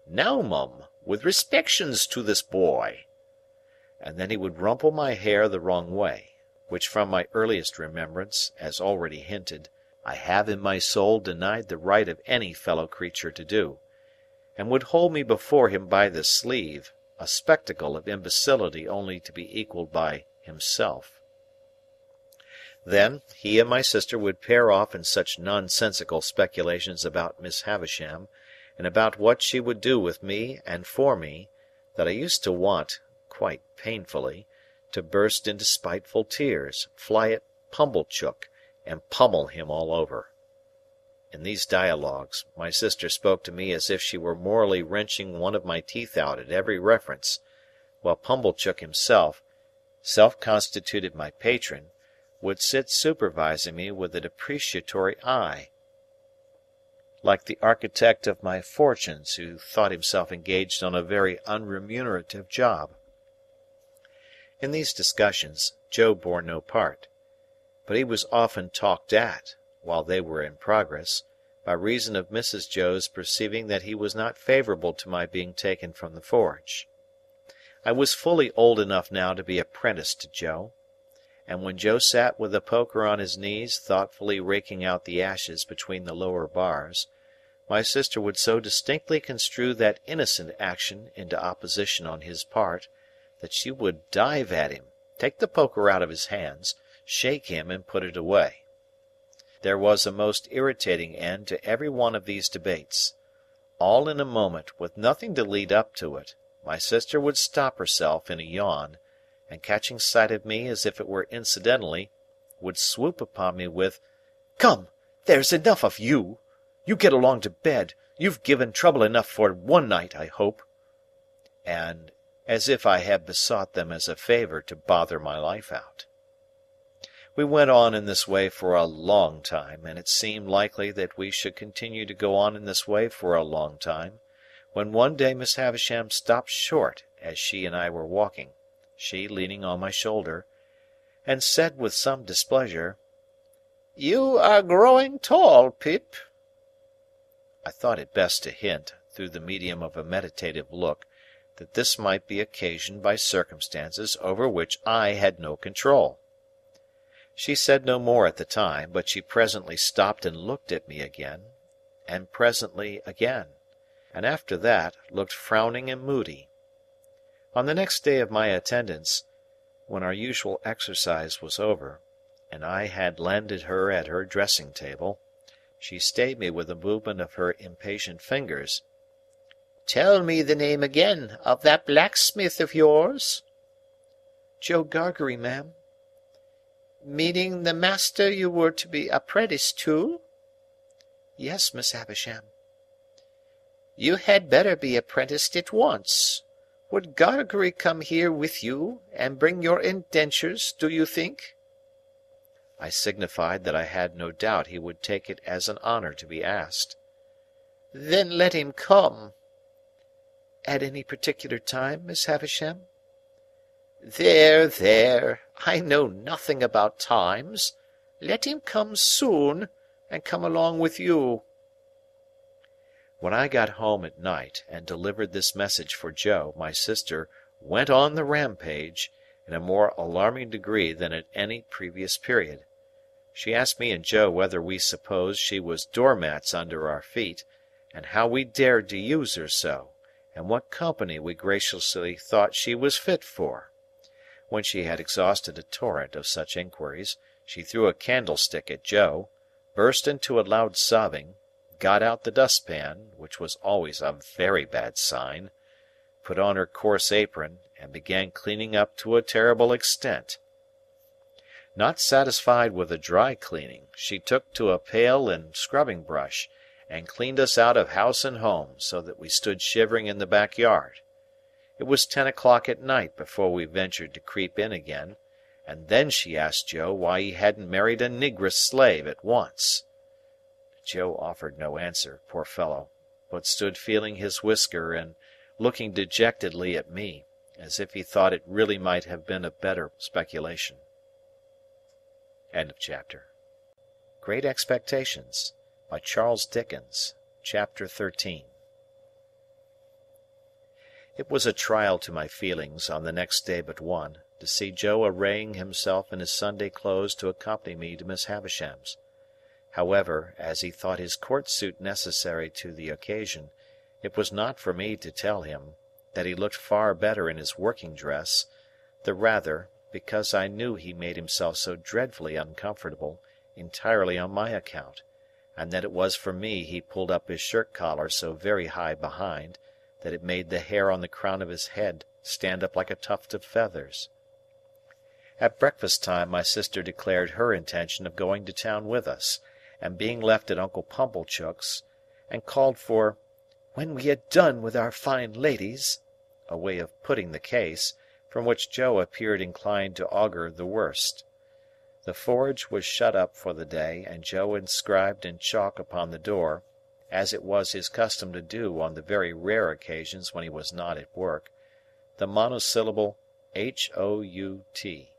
Now, Mum, with respections to this boy." And then he would rumple my hair the wrong way, which from my earliest remembrance, as already hinted, I have in my soul denied the right of any fellow creature to do, and would hold me before him by the sleeve, a spectacle of imbecility only to be equalled by himself. Then, he and my sister would pair off in such nonsensical speculations about Miss Havisham, and about what she would do with me and for me, that I used to want, quite painfully, to burst into spiteful tears, fly at Pumblechook, and pummel him all over. In these dialogues, my sister spoke to me as if she were morally wrenching one of my teeth out at every reference, while Pumblechook himself, self-constituted my patron, would sit supervising me with a depreciatory eye, like the architect of my fortunes who thought himself engaged on a very unremunerative job. In these discussions, Joe bore no part, but he was often talked at, while they were in progress, by reason of Mrs. Joe's perceiving that he was not favourable to my being taken from the forge. I was fully old enough now to be apprenticed to Joe, and when Joe sat with the poker on his knees thoughtfully raking out the ashes between the lower bars, my sister would so distinctly construe that innocent action into opposition on his part, that she would dive at him, take the poker out of his hands, shake him, and put it away. There was a most irritating end to every one of these debates. All in a moment, with nothing to lead up to it, my sister would stop herself in a yawn, and catching sight of me as if it were incidentally, would swoop upon me with, "Come, there's enough of you! You get along to bed. You've given trouble enough for one night, I hope." And as if I had besought them as a favour to bother my life out. We went on in this way for a long time, and it seemed likely that we should continue to go on in this way for a long time, when one day Miss Havisham stopped short as she and I were walking, she leaning on my shoulder, and said with some displeasure, "You are growing tall, Pip." I thought it best to hint, through the medium of a meditative look, that this might be occasioned by circumstances over which I had no control. She said no more at the time, but she presently stopped and looked at me again, and presently again, and after that looked frowning and moody. On the next day of my attendance, when our usual exercise was over, and I had landed her at her dressing-table, she stayed me with a movement of her impatient fingers. "Tell me the name again of that blacksmith of yours." "Joe Gargery, ma'am." "Meaning the master you were to be apprenticed to?" "Yes, Miss Havisham." "You had better be apprenticed at once. Would Gargery come here with you, and bring your indentures, do you think?" I signified that I had no doubt he would take it as an honour to be asked. "Then let him come." "At any particular time, Miss Havisham?" "There, there, I know nothing about times. Let him come soon, and come along with you." When I got home at night, and delivered this message for Joe, my sister went on the rampage, in a more alarming degree than at any previous period. She asked me and Joe whether we supposed she was doormats under our feet, and how we dared to use her so, and what company we graciously thought she was fit for. When she had exhausted a torrent of such inquiries, she threw a candlestick at Joe, burst into a loud sobbing, got out the dustpan, which was always a very bad sign, put on her coarse apron, and began cleaning up to a terrible extent. Not satisfied with a dry cleaning, she took to a pail and scrubbing brush, and cleaned us out of house and home, so that we stood shivering in the backyard. It was 10 o'clock at night before we ventured to creep in again, and then she asked Joe why he hadn't married a negress slave at once. Joe offered no answer, poor fellow, but stood feeling his whisker and looking dejectedly at me, as if he thought it really might have been a better speculation. End of chapter. Great Expectations, by Charles Dickens. Chapter 13. It was a trial to my feelings, on the next day but one, to see Joe arraying himself in his Sunday clothes to accompany me to Miss Havisham's. However, as he thought his court suit necessary to the occasion, it was not for me to tell him that he looked far better in his working dress, the rather, because I knew he made himself so dreadfully uncomfortable, entirely on my account, and that it was for me he pulled up his shirt-collar so very high behind, that it made the hair on the crown of his head stand up like a tuft of feathers. At breakfast-time my sister declared her intention of going to town with us, and being left at Uncle Pumblechook's, and called for "when we had done with our fine ladies," a way of putting the case, from which Joe appeared inclined to augur the worst. The forge was shut up for the day, and Joe inscribed in chalk upon the door, as it was his custom to do on the very rare occasions when he was not at work, the monosyllable H-O-U-T,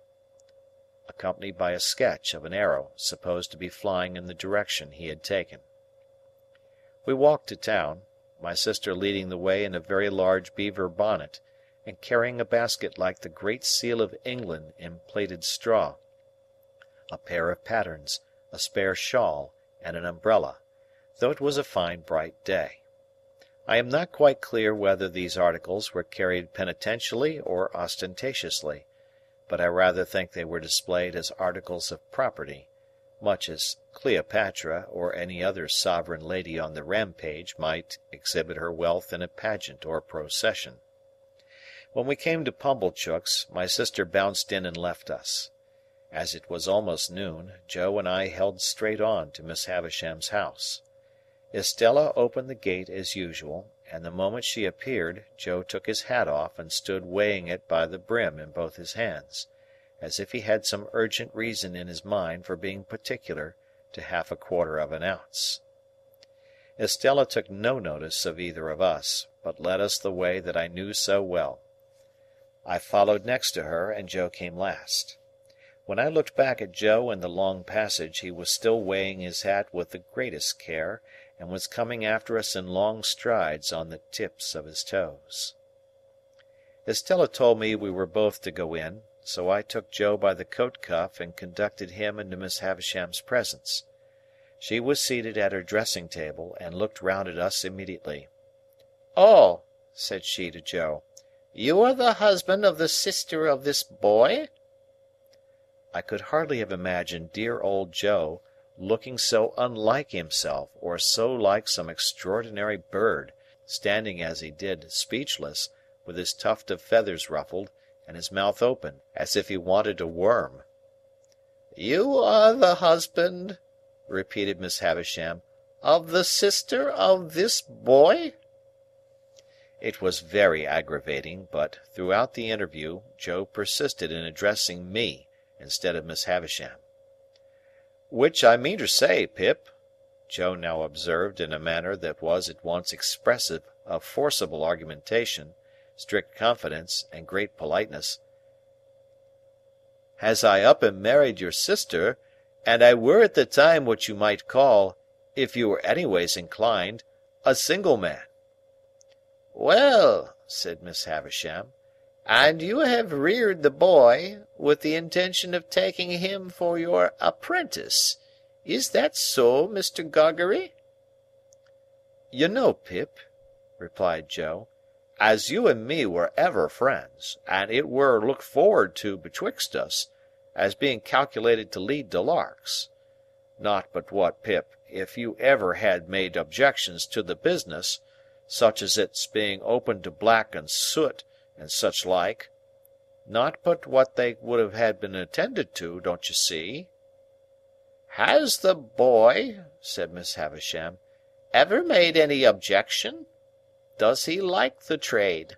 accompanied by a sketch of an arrow supposed to be flying in the direction he had taken. We walked to town, my sister leading the way in a very large beaver bonnet, and carrying a basket like the Great Seal of England in plaited straw, a pair of pattens, a spare shawl, and an umbrella, though it was a fine bright day. I am not quite clear whether these articles were carried penitentially or ostentatiously, but I rather think they were displayed as articles of property, much as Cleopatra or any other sovereign lady on the rampage might exhibit her wealth in a pageant or procession. When we came to Pumblechook's, my sister bounced in and left us. As it was almost noon, Joe and I held straight on to Miss Havisham's house. Estella opened the gate as usual, and the moment she appeared, Joe took his hat off and stood weighing it by the brim in both his hands, as if he had some urgent reason in his mind for being particular to 1/2 of an ounce. Estella took no notice of either of us, but led us the way that I knew so well. I followed next to her, and Joe came last. When I looked back at Joe in the long passage, he was still weighing his hat with the greatest care, and was coming after us in long strides on the tips of his toes. Estella told me we were both to go in, so I took Joe by the coat cuff and conducted him into Miss Havisham's presence. She was seated at her dressing-table, and looked round at us immediately. "Oh," said she to Joe, "you are the husband of the sister of this boy?" I could hardly have imagined dear old Joe looking so unlike himself or so like some extraordinary bird, standing as he did, speechless, with his tuft of feathers ruffled, and his mouth open, as if he wanted a worm. "You are the husband," repeated Miss Havisham, "of the sister of this boy?" It was very aggravating, but throughout the interview Joe persisted in addressing me instead of Miss Havisham. "Which I mean to say, Pip," Joe now observed in a manner that was at once expressive of forcible argumentation, strict confidence, and great politeness, "has I up and married your sister, and I were at the time what you might call, if you were anyways inclined, a single man." "Well," said Miss Havisham, "and you have reared the boy, with the intention of taking him for your apprentice. Is that so, Mr. Gargery?" "You know, Pip," replied Joe, "as you and me were ever friends, and it were looked forward to betwixt us, as being calculated to lead to larks. Not but what, Pip, if you ever had made objections to the business, such as its being open to black and soot, and such like, not but what they would have had been attended to, don't you see?" "Has the boy," said Miss Havisham, "ever made any objection? Does he like the trade?"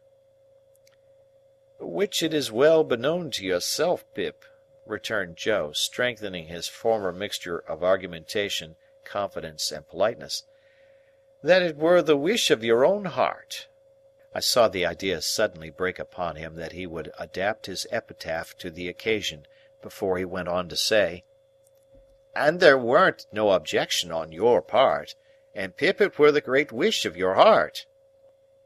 "Which it is well beknown to yourself, Pip," returned Joe, strengthening his former mixture of argumentation, confidence, and politeness, "that it were the wish of your own heart." I saw the idea suddenly break upon him that he would adapt his epitaph to the occasion, before he went on to say, "And there weren't no objection on your part, and Pip it were the great wish of your heart."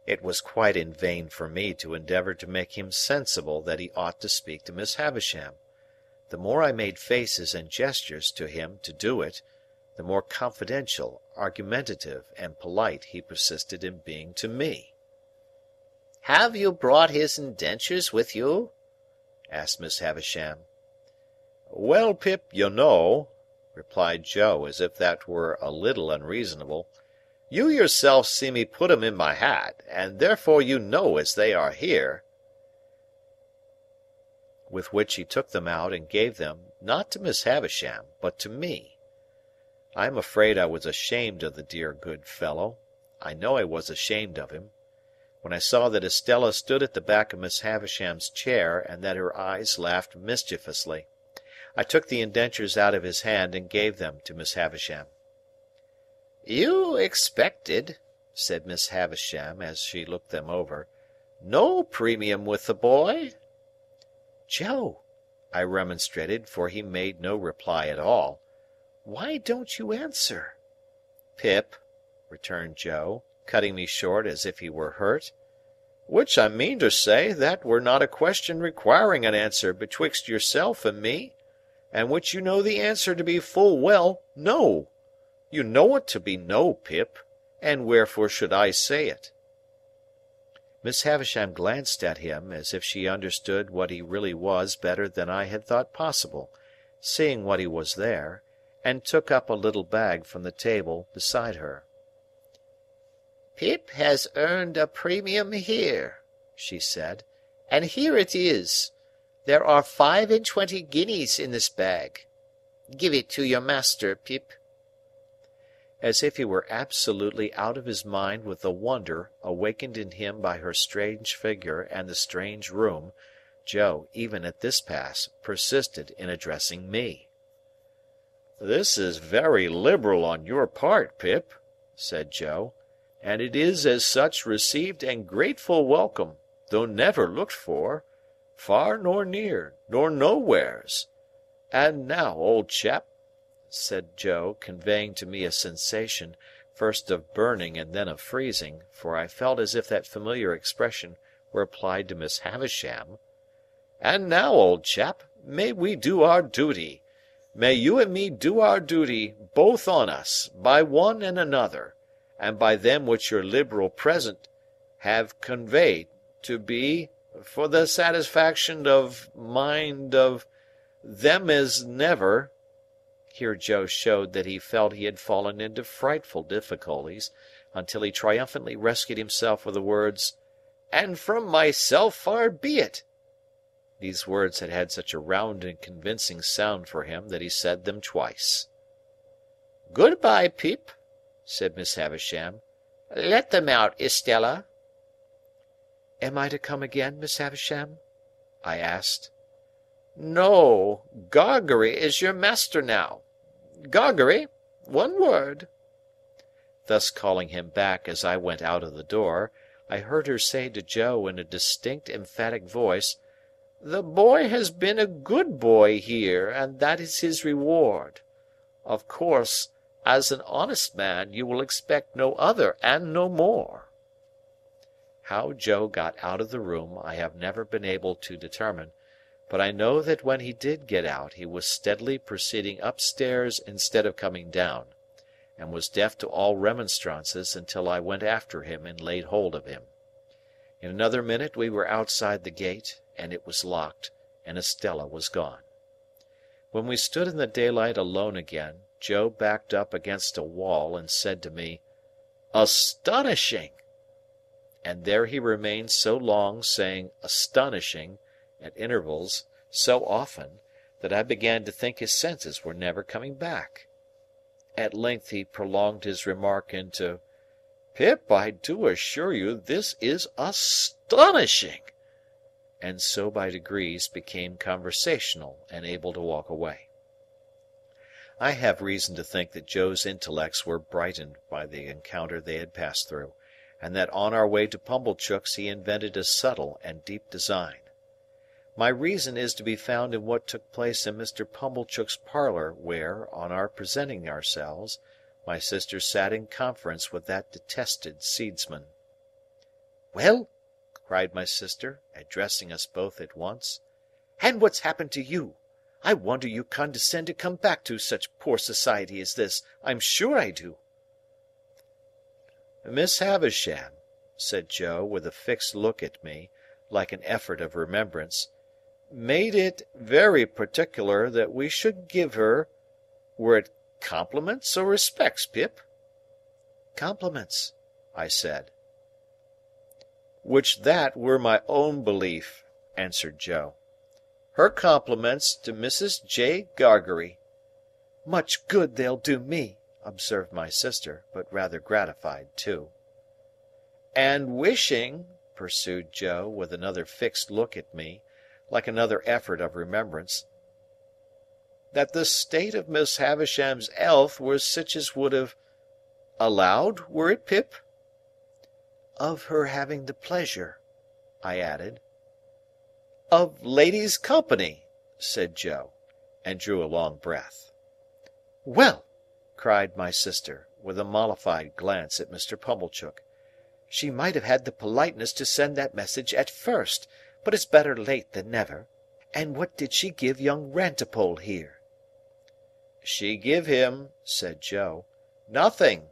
It was quite in vain for me to endeavour to make him sensible that he ought to speak to Miss Havisham. The more I made faces and gestures to him to do it, the more confidential, argumentative, and polite he persisted in being to me. "Have you brought his indentures with you?" asked Miss Havisham. "Well, Pip, you know," replied Joe, as if that were a little unreasonable, "you yourself see me put 'em in my hat, and therefore you know as they are here." With which he took them out and gave them, not to Miss Havisham, but to me. I am afraid I was ashamed of the dear good fellow. I know I was ashamed of him. When I saw that Estella stood at the back of Miss Havisham's chair, and that her eyes laughed mischievously, I took the indentures out of his hand and gave them to Miss Havisham. "You expected," said Miss Havisham as she looked them over, "no premium with the boy?" "Joe," I remonstrated, for he made no reply at all, "why don't you answer?" "Pip," returned Joe, cutting me short as if he were hurt, "which I mean to say that were not a question requiring an answer betwixt yourself and me. and which you know the answer to be full well no. You know it to be no, Pip, and wherefore should I say it?" Miss Havisham glanced at him as if she understood what he really was better than I had thought possible, seeing what he was there, and took up a little bag from the table beside her. "Pip has earned a premium here," she said, "and here it is. There are 25 guineas in this bag. Give it to your master, Pip." As if he were absolutely out of his mind with the wonder awakened in him by her strange figure and the strange room, Joe, even at this pass, persisted in addressing me. "This is very liberal on your part, Pip," said Joe, "and it is as such received and grateful welcome, though never looked for, far nor near, nor nowheres. And now, old chap," said Joe, conveying to me a sensation, first of burning and then of freezing, for I felt as if that familiar expression were applied to Miss Havisham, "and now, old chap, may we do our duty. May you and me do our duty, both on us, by one and another, and by them which your liberal present have conveyed, to be, for the satisfaction of mind of them as never—" Here Joe showed that he felt he had fallen into frightful difficulties, until he triumphantly rescued himself with the words, "and from myself far be it." These words had had such a round and convincing sound for him that he said them twice. "Good-bye, Pip," said Miss Havisham. "Let them out, Estella." "Am I to come again, Miss Havisham?" I asked. "No, Gargery is your master now. Gargery, one word." Thus calling him back as I went out of the door, I heard her say to Joe in a distinct emphatic voice, "The boy has been a good boy here, and that is his reward. Of course, as an honest man, you will expect no other and no more." How Joe got out of the room I have never been able to determine, but I know that when he did get out he was steadily proceeding upstairs instead of coming down, and was deaf to all remonstrances until I went after him and laid hold of him. In another minute we were outside the gate, and it was locked, and Estella was gone. When we stood in the daylight alone again, Joe backed up against a wall and said to me, "Astonishing!" And there he remained so long saying "astonishing" at intervals so often that I began to think his senses were never coming back. At length he prolonged his remark into, "Pip, I do assure you this is astonishing," and so by degrees became conversational and able to walk away. I have reason to think that Joe's intellects were brightened by the encounter they had passed through, and that on our way to Pumblechook's he invented a subtle and deep design. My reason is to be found in what took place in Mr. Pumblechook's parlour, where, on our presenting ourselves, my sister sat in conference with that detested seedsman. "Well," cried my sister, addressing us both at once, "and what's happened to you? I wonder you condescend to come back to such poor society as this, I'm sure I do." "Miss Havisham," said Joe, with a fixed look at me, like an effort of remembrance, "made it very particular that we should give her—were it compliments or respects, Pip?" "Compliments," I said. "Which that were my own belief," answered Joe. "Her compliments to Mrs. J. Gargery." "Much good they'll do me," observed my sister, but rather gratified too. "And wishing," pursued Joe, with another fixed look at me, like another effort of remembrance, "that the state of Miss Havisham's elth were sich as would have allowed, were it, Pip?" "Of her having the pleasure," I added. "Of ladies' company," said Joe, and drew a long breath. "Well!" cried my sister, with a mollified glance at Mr. Pumblechook, "she might have had the politeness to send that message at first, but it's better late than never. And what did she give young Rantipole here? She give him," said Joe, "nothing."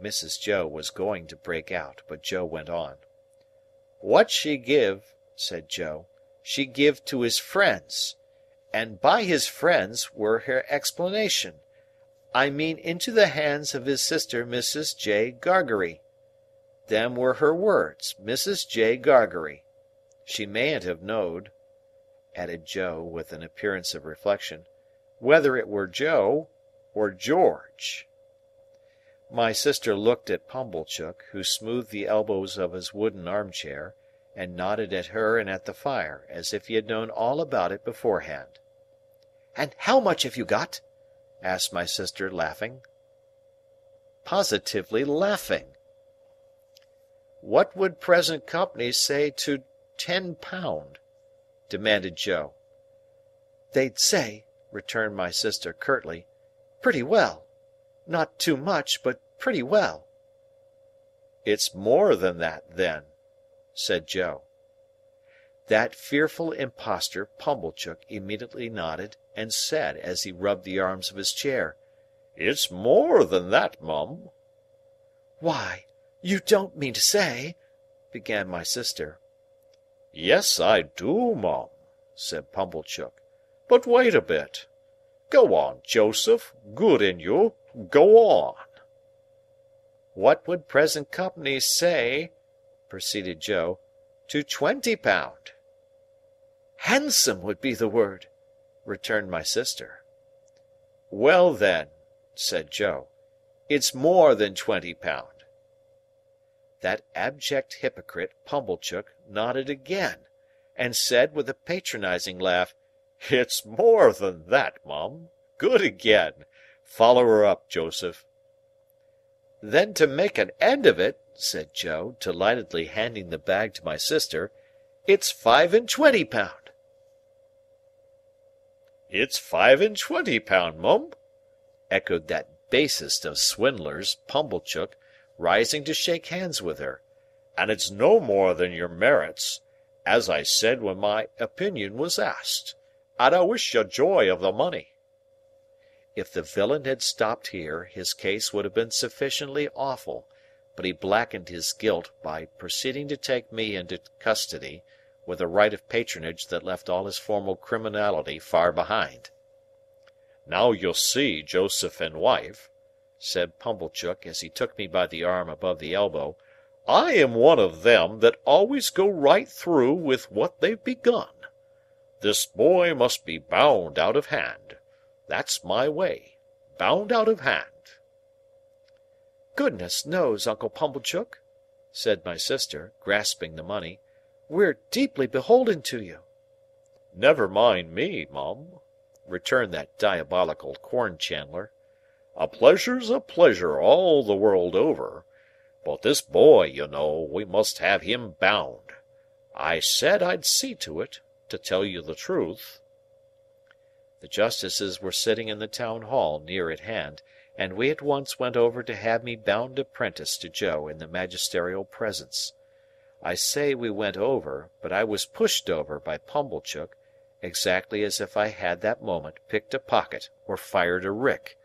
Mrs. Joe was going to break out, but Joe went on. "What she give," said Joe, "she give to his friends. And by his friends were her explanation. I mean into the hands of his sister Mrs. J. Gargery. Them were her words, Mrs. J. Gargery. She mayn't have knowed," added Joe, with an appearance of reflection, "whether it were Joe or George." My sister looked at Pumblechook, who smoothed the elbows of his wooden armchair, and nodded at her and at the fire, as if he had known all about it beforehand. "And how much have you got?" asked my sister, laughing. Positively laughing. "What would present company say to £10?" demanded Joe. "They'd say," returned my sister, curtly, "pretty well. Not too much, but pretty well." "It's more than that, then," said Joe. That fearful impostor Pumblechook immediately nodded, and said, as he rubbed the arms of his chair, "It's more than that, Mum." "Why, you don't mean to say—" began my sister. "Yes, I do, Mum," said Pumblechook. "But wait a bit. Go on, Joseph, good in you, go on." "What would present company say," proceeded Joe, "to £20?" "Handsome would be the word," returned my sister. "Well, then," said Joe, "it's more than £20." That abject hypocrite Pumblechook nodded again, and said, with a patronizing laugh, "It's more than that, Mum. Good again. Follow her up, Joseph." "Then to make an end of it," said Joe, delightedly handing the bag to my sister, "it's £25." "It's £25, Mum," echoed that basest of swindlers, Pumblechook, rising to shake hands with her, "and it's no more than your merits, as I said when my opinion was asked, and I wish you joy of the money." If the villain had stopped here, his case would have been sufficiently awful, but he blackened his guilt by proceeding to take me into custody, with a right of patronage that left all his former criminality far behind. "Now you see, Joseph and wife," said Pumblechook, as he took me by the arm above the elbow, "I am one of them that always go right through with what they've begun. This boy must be bound out of hand. That's my way. Bound out of hand." "Goodness knows, Uncle Pumblechook," said my sister, grasping the money, "we're deeply beholden to you." "Never mind me, Mum," returned that diabolical corn chandler. "A pleasure's a pleasure all the world over. But this boy, you know, we must have him bound. I said I'd see to it, to tell you the truth." The justices were sitting in the town hall near at hand, and we at once went over to have me bound apprentice to Joe in the magisterial presence. I say we went over, but I was pushed over by Pumblechook, exactly as if I had that moment picked a pocket or fired a rick.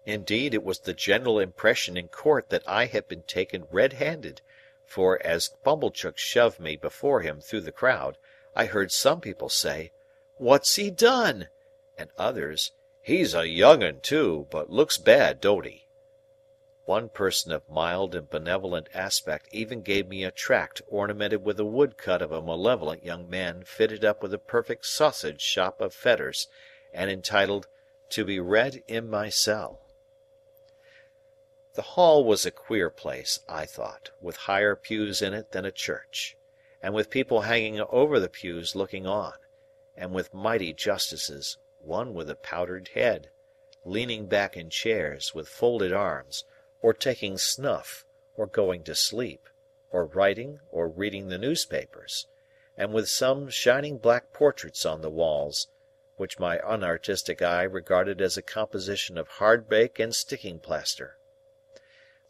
Indeed, it was the general impression in court that I had been taken red-handed, for as Pumblechook shoved me before him through the crowd, I heard some people say, "What's he done?" and others, "He's a young 'un too, but looks bad, don't he?" One person of mild and benevolent aspect even gave me a tract ornamented with a woodcut of a malevolent young man fitted up with a perfect sausage shop of fetters, and entitled, "To be read in my cell." The hall was a queer place, I thought, with higher pews in it than a church, and with people hanging over the pews looking on, and with mighty justices, one with a powdered head, leaning back in chairs with folded arms, or taking snuff, or going to sleep, or writing or reading the newspapers, and with some shining black portraits on the walls, which my unartistic eye regarded as a composition of hardbake and sticking plaster.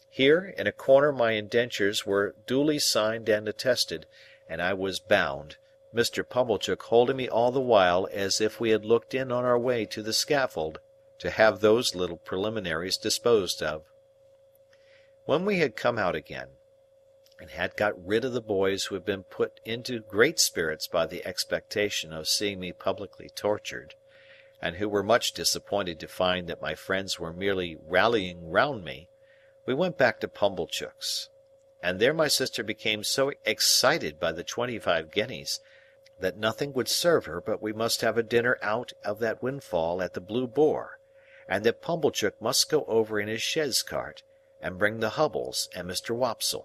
Here, in a corner my indentures were duly signed and attested, and I was bound, Mr. Pumblechook holding me all the while as if we had looked in on our way to the scaffold to have those little preliminaries disposed of. When we had come out again, and had got rid of the boys who had been put into great spirits by the expectation of seeing me publicly tortured, and who were much disappointed to find that my friends were merely rallying round me, we went back to Pumblechook's. And there my sister became so excited by the 25 guineas that nothing would serve her but we must have a dinner out of that windfall at the Blue Boar, and that Pumblechook must go over in his chaise cart and bring the Hubbles and Mr. Wopsle.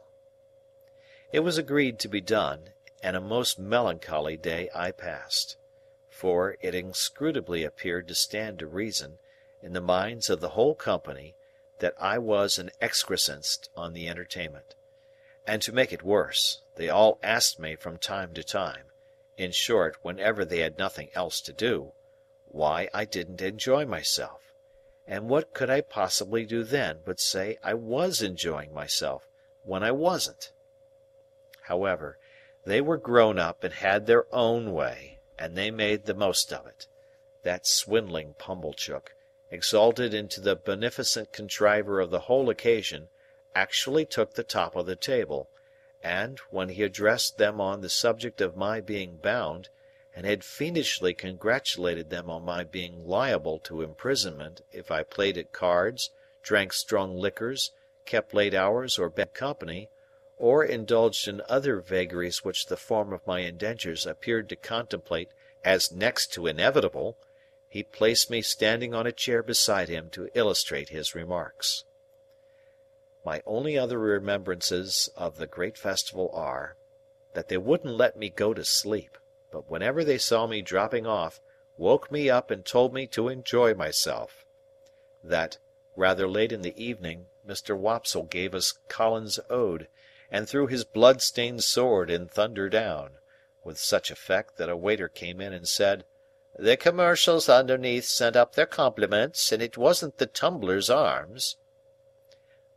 It was agreed to be done, and a most melancholy day I passed, for it inscrutably appeared to stand to reason, in the minds of the whole company, that I was an excrescence on the entertainment. And to make it worse, they all asked me from time to time, in short, whenever they had nothing else to do, why I didn't enjoy myself, and what could I possibly do then but say I was enjoying myself, when I wasn't. However, they were grown up and had their own way, and they made the most of it. That swindling Pumblechook, exalted into the beneficent contriver of the whole occasion, actually took the top of the table, and, when he addressed them on the subject of my being bound, and had fiendishly congratulated them on my being liable to imprisonment if I played at cards, drank strong liquors, kept late hours or bad company, or indulged in other vagaries which the form of my indentures appeared to contemplate as next to inevitable, he placed me standing on a chair beside him to illustrate his remarks. My only other remembrances of the great festival are, that they wouldn't let me go to sleep, but whenever they saw me dropping off, woke me up and told me to enjoy myself. That, rather late in the evening, Mr. Wopsle gave us Collins's Ode, and threw his blood-stained sword in thunder down, with such effect that a waiter came in and said, "The commercials underneath sent up their compliments, and it wasn't the Tumbler's Arms."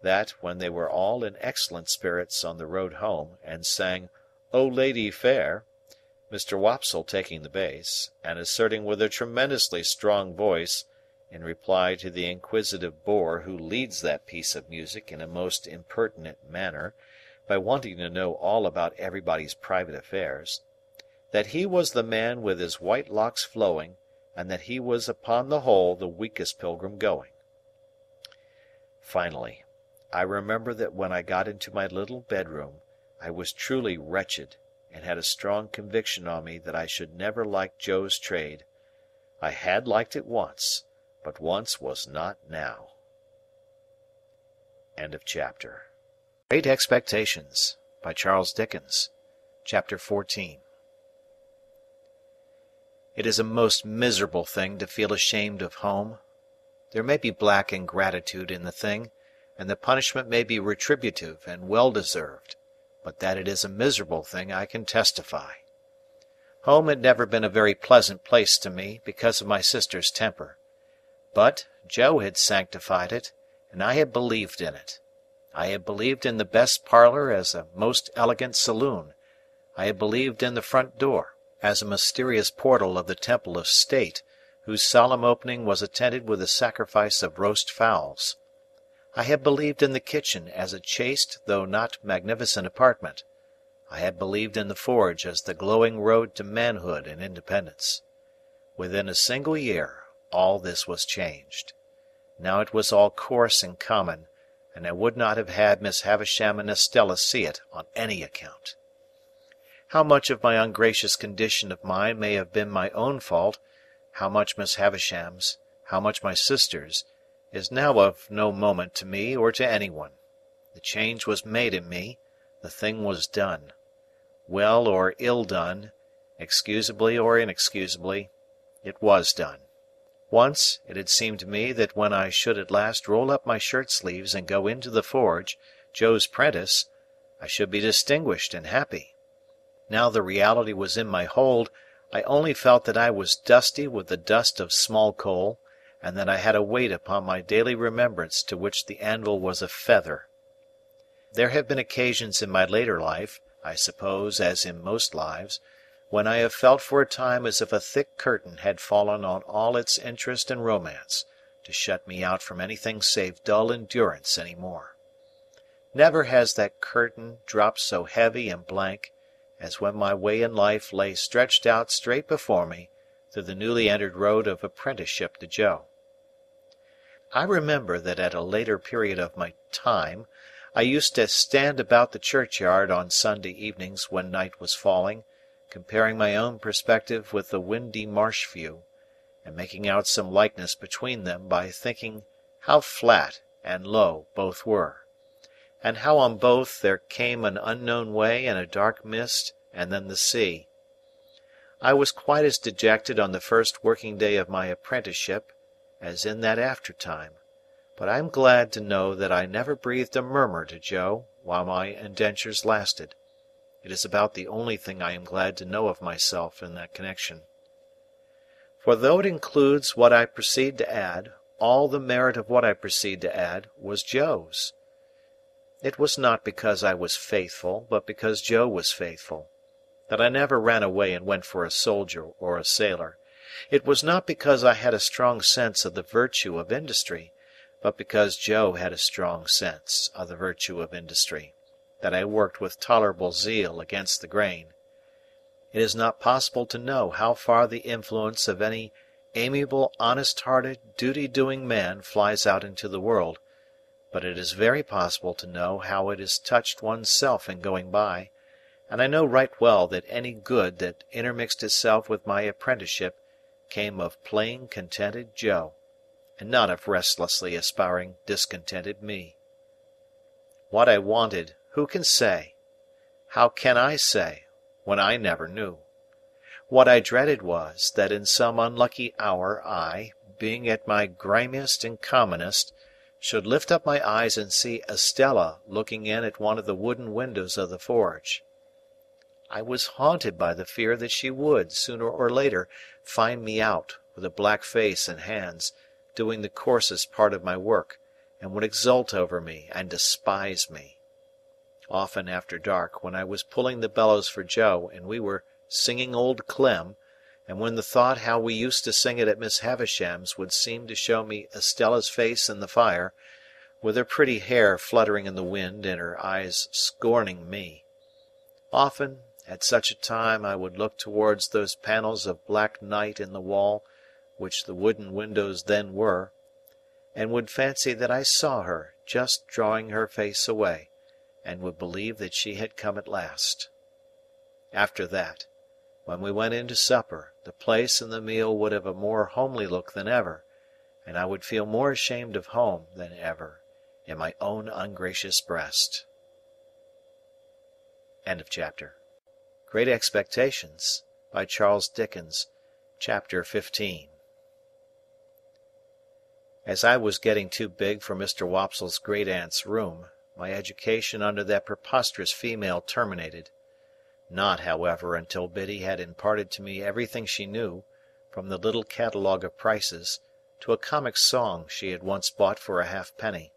That, when they were all in excellent spirits on the road home, and sang "O Lady Fair," Mr. Wopsle taking the bass, and asserting with a tremendously strong voice, in reply to the inquisitive bore who leads that piece of music in a most impertinent manner, by wanting to know all about everybody's private affairs, that he was the man with his white locks flowing, and that he was upon the whole the weakest pilgrim going. Finally, I remember that when I got into my little bedroom, I was truly wretched, and had a strong conviction on me that I should never like Joe's trade. I had liked it once, but once was not now. End of chapter. Great Expectations, by Charles Dickens. Chapter 14. It is a most miserable thing to feel ashamed of home. There may be black ingratitude in the thing, and the punishment may be retributive and well-deserved, but that it is a miserable thing I can testify. Home had never been a very pleasant place to me because of my sister's temper. But Joe had sanctified it, and I had believed in it. I had believed in the best parlour as a most elegant saloon. I had believed in the front door as a mysterious portal of the temple of state, whose solemn opening was attended with the sacrifice of roast fowls. I had believed in the kitchen as a chaste though not magnificent apartment. I had believed in the forge as the glowing road to manhood and independence. Within a single year all this was changed. Now it was all coarse and common, and I would not have had Miss Havisham and Estella see it on any account. How much of my ungracious condition of mind may have been my own fault, how much Miss Havisham's, how much my sister's, is now of no moment to me or to any one. The change was made in me, the thing was done. Well or ill done, excusably or inexcusably, it was done. Once it had seemed to me that when I should at last roll up my shirt-sleeves and go into the forge, Joe's 'prentice, I should be distinguished and happy. Now the reality was in my hold, I only felt that I was dusty with the dust of small coal, and that I had a weight upon my daily remembrance to which the anvil was a feather. There have been occasions in my later life, I suppose as in most lives, when I have felt for a time as if a thick curtain had fallen on all its interest and romance, to shut me out from anything save dull endurance any more. Never has that curtain dropped so heavy and blank as when my way in life lay stretched out straight before me through the newly entered road of apprenticeship to Joe. I remember that at a later period of my time I used to stand about the churchyard on Sunday evenings when night was falling, comparing my own perspective with the windy marsh view, and making out some likeness between them by thinking how flat and low both were, and how on both there came an unknown way and a dark mist and then the sea. I was quite as dejected on the first working day of my apprenticeship as in that after-time, but I am glad to know that I never breathed a murmur to Joe while my indentures lasted. It is about the only thing I am glad to know of myself in that connection. For though it includes what I proceed to add, all the merit of what I proceed to add was Joe's. It was not because I was faithful, but because Joe was faithful, that I never ran away and went for a soldier or a sailor. It was not because I had a strong sense of the virtue of industry, but because Joe had a strong sense of the virtue of industry, that I worked with tolerable zeal against the grain. It is not possible to know how far the influence of any amiable, honest-hearted, duty-doing man flies out into the world, but it is very possible to know how it has touched one's self in going by, and I know right well that any good that intermixed itself with my apprenticeship came of plain, contented Joe, and not of restlessly aspiring, discontented me. What I wanted, who can say? How can I say, when I never knew? What I dreaded was, that in some unlucky hour I, being at my grimiest and commonest, should lift up my eyes and see Estella looking in at one of the wooden windows of the forge. I was haunted by the fear that she would, sooner or later, find me out, with a black face and hands, doing the coarsest part of my work, and would exult over me and despise me. Often after dark, when I was pulling the bellows for Joe and we were singing Old Clem, and when the thought how we used to sing it at Miss Havisham's would seem to show me Estella's face in the fire, with her pretty hair fluttering in the wind and her eyes scorning me. Often, at such a time, I would look towards those panels of black night in the wall, which the wooden windows then were, and would fancy that I saw her just drawing her face away, and would believe that she had come at last. After that, when we went in to supper, the place and the meal would have a more homely look than ever, and I would feel more ashamed of home than ever, in my own ungracious breast. End of chapter. Great Expectations, by Charles Dickens, Chapter 15. As I was getting too big for Mr. Wopsle's great-aunt's room, my education under that preposterous female terminated. Not, however, until Biddy had imparted to me everything she knew, from the little catalogue of prices, to a comic song she had once bought for a halfpenny.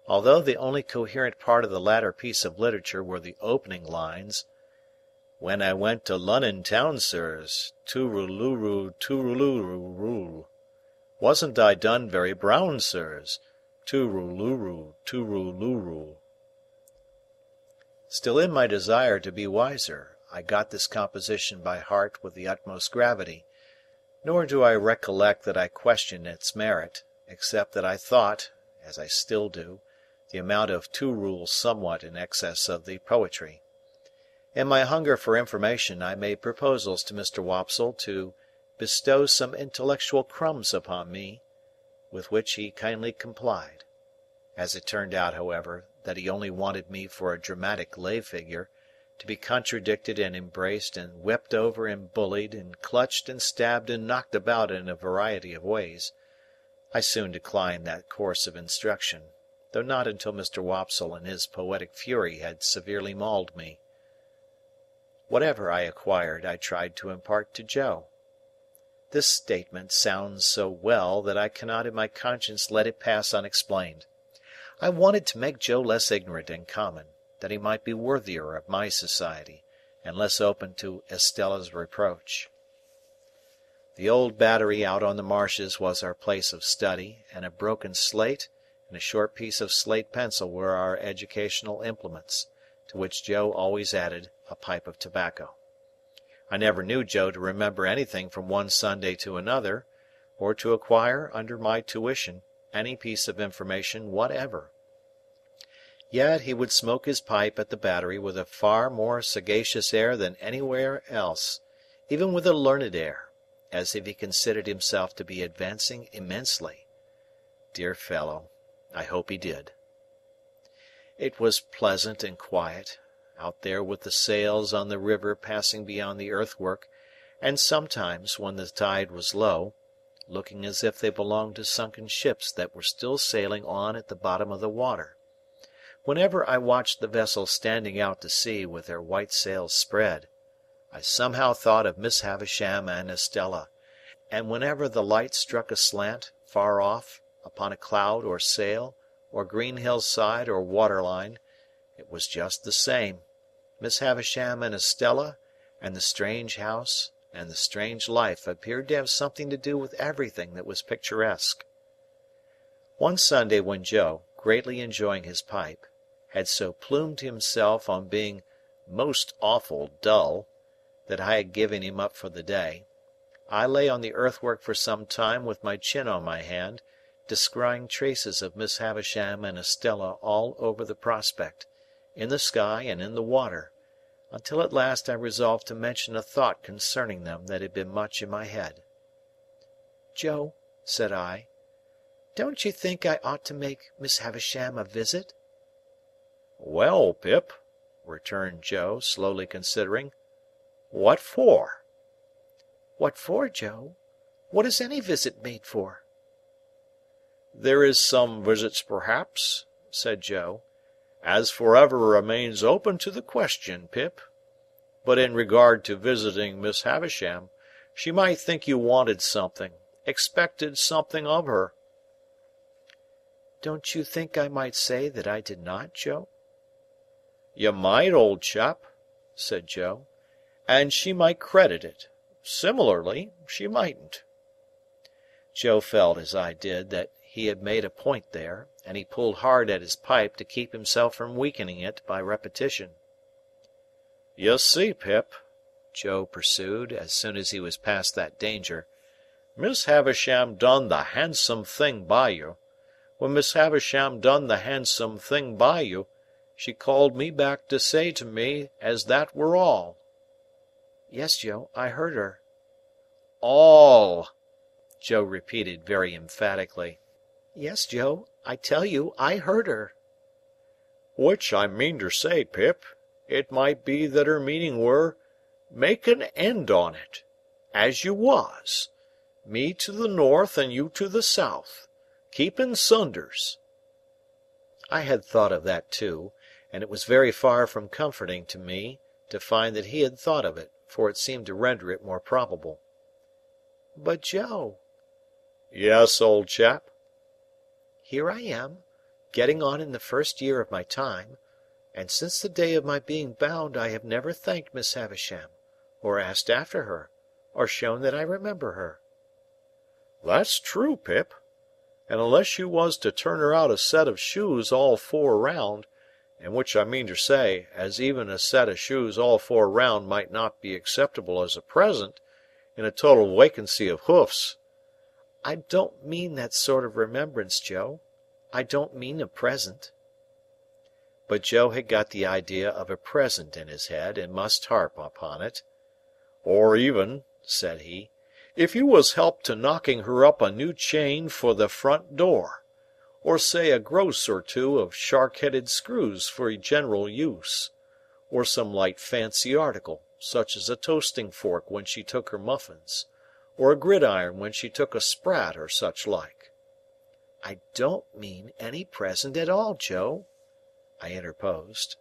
Although the only coherent part of the latter piece of literature were the opening lines, "When I went to Lunnon town, sirs, tooralooroo, tooralooroo, wasn't I done very brown, sirs, tooralooroo, tooralooroo." Still in my desire to be wiser, I got this composition by heart with the utmost gravity, nor do I recollect that I questioned its merit, except that I thought, as I still do, the amount of toorul somewhat in excess of the poetry. In my hunger for information, I made proposals to Mr. Wopsle to bestow some intellectual crumbs upon me, with which he kindly complied. As it turned out, however, that he only wanted me for a dramatic lay-figure, to be contradicted and embraced and wept over and bullied and clutched and stabbed and knocked about in a variety of ways, I soon declined that course of instruction, though not until Mr. Wopsle in his poetic fury had severely mauled me. Whatever I acquired I tried to impart to Joe. This statement sounds so well that I cannot in my conscience let it pass unexplained. I wanted to make Joe less ignorant and common, that he might be worthier of my society, and less open to Estella's reproach. The old battery out on the marshes was our place of study, and a broken slate and a short piece of slate pencil were our educational implements, to which Joe always added a pipe of tobacco. I never knew Joe to remember anything from one Sunday to another, or to acquire, under my tuition, any piece of information whatever. Yet he would smoke his pipe at the battery with a far more sagacious air than anywhere else, even with a learned air, as if he considered himself to be advancing immensely. Dear fellow, I hope he did. It was pleasant and quiet, out there with the sails on the river passing beyond the earthwork, and sometimes, when the tide was low, looking as if they belonged to sunken ships that were still sailing on at the bottom of the water. Whenever I watched the vessels standing out to sea with their white sails spread, I somehow thought of Miss Havisham and Estella, and whenever the light struck aslant, far off, upon a cloud or sail, or green hillside or waterline, it was just the same. Miss Havisham and Estella, and the strange house, and the strange life appeared to have something to do with everything that was picturesque. One Sunday when Joe, greatly enjoying his pipe, had so plumed himself on being most awful dull that I had given him up for the day, I lay on the earthwork for some time with my chin on my hand, descrying traces of Miss Havisham and Estella all over the prospect, in the sky and in the water, until at last I resolved to mention a thought concerning them that had been much in my head. "Joe," said I, "don't you think I ought to make Miss Havisham a visit?" "Well, Pip," returned Joe, slowly considering, "what for?" "What for, Joe? What is any visit made for?" "There is some visits, perhaps," said Joe, "as forever remains open to the question, Pip. But in regard to visiting Miss Havisham, she might think you wanted something, expected something of her." "Don't you think I might say that I did not, Joe?" "You might, old chap," said Joe, "and she might credit it. Similarly, she mightn't." Joe felt, as I did, that he had made a point there, and he pulled hard at his pipe to keep himself from weakening it by repetition. "You see, Pip," Joe pursued, as soon as he was past that danger, "Miss Havisham done the handsome thing by you. When Miss Havisham done the handsome thing by you, she called me back to say to me as that were all." "Yes, Joe, I heard her." "All," Joe repeated very emphatically. "Yes, Joe, I tell you I heard her." "Which I meaner say, Pip, it might be that her meaning were, make an end on it, as you was, me to the north and you to the south, keeping sunders." I had thought of that too, and it was very far from comforting to me to find that he had thought of it, for it seemed to render it more probable. "But, Joe—" "Yes, old chap." "Here I am, getting on in the first year of my time, and since the day of my being bound I have never thanked Miss Havisham, or asked after her, or shown that I remember her." "That's true, Pip. And unless you was to turn her out a set of shoes all four round, and which I mean to say, as even a set of shoes all four round might not be acceptable as a present, in a total wacancy of hoofs—" "I don't mean that sort of remembrance, Joe. I don't mean a present." But Joe had got the idea of a present in his head, and must harp upon it. "Or even," said he, "if you was helped to knocking her up a new chain for the front door, or say a gross or two of shark-headed screws for general use, or some light fancy article, such as a toasting fork when she took her muffins, or a gridiron when she took a sprat or such like." "I don't mean any present at all, Joe," I interposed.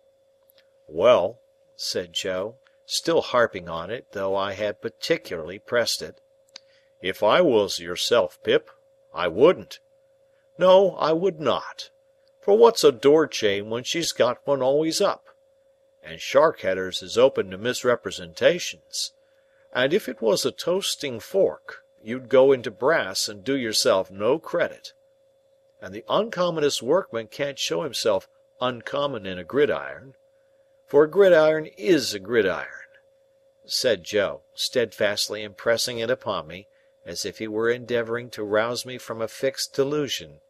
"Well," said Joe, still harping on it, though I had particularly pressed it, "if I was yourself, Pip, I wouldn't. No, I would not. For what's a door chain when she's got one always up? and shark-headers is open to misrepresentations. And if it was a toasting fork, you'd go into brass and do yourself no credit. And the uncommonest workman can't show himself uncommon in a gridiron, for a gridiron is a gridiron," said Joe, steadfastly impressing it upon me, as if he were endeavouring to rouse me from a fixed delusion.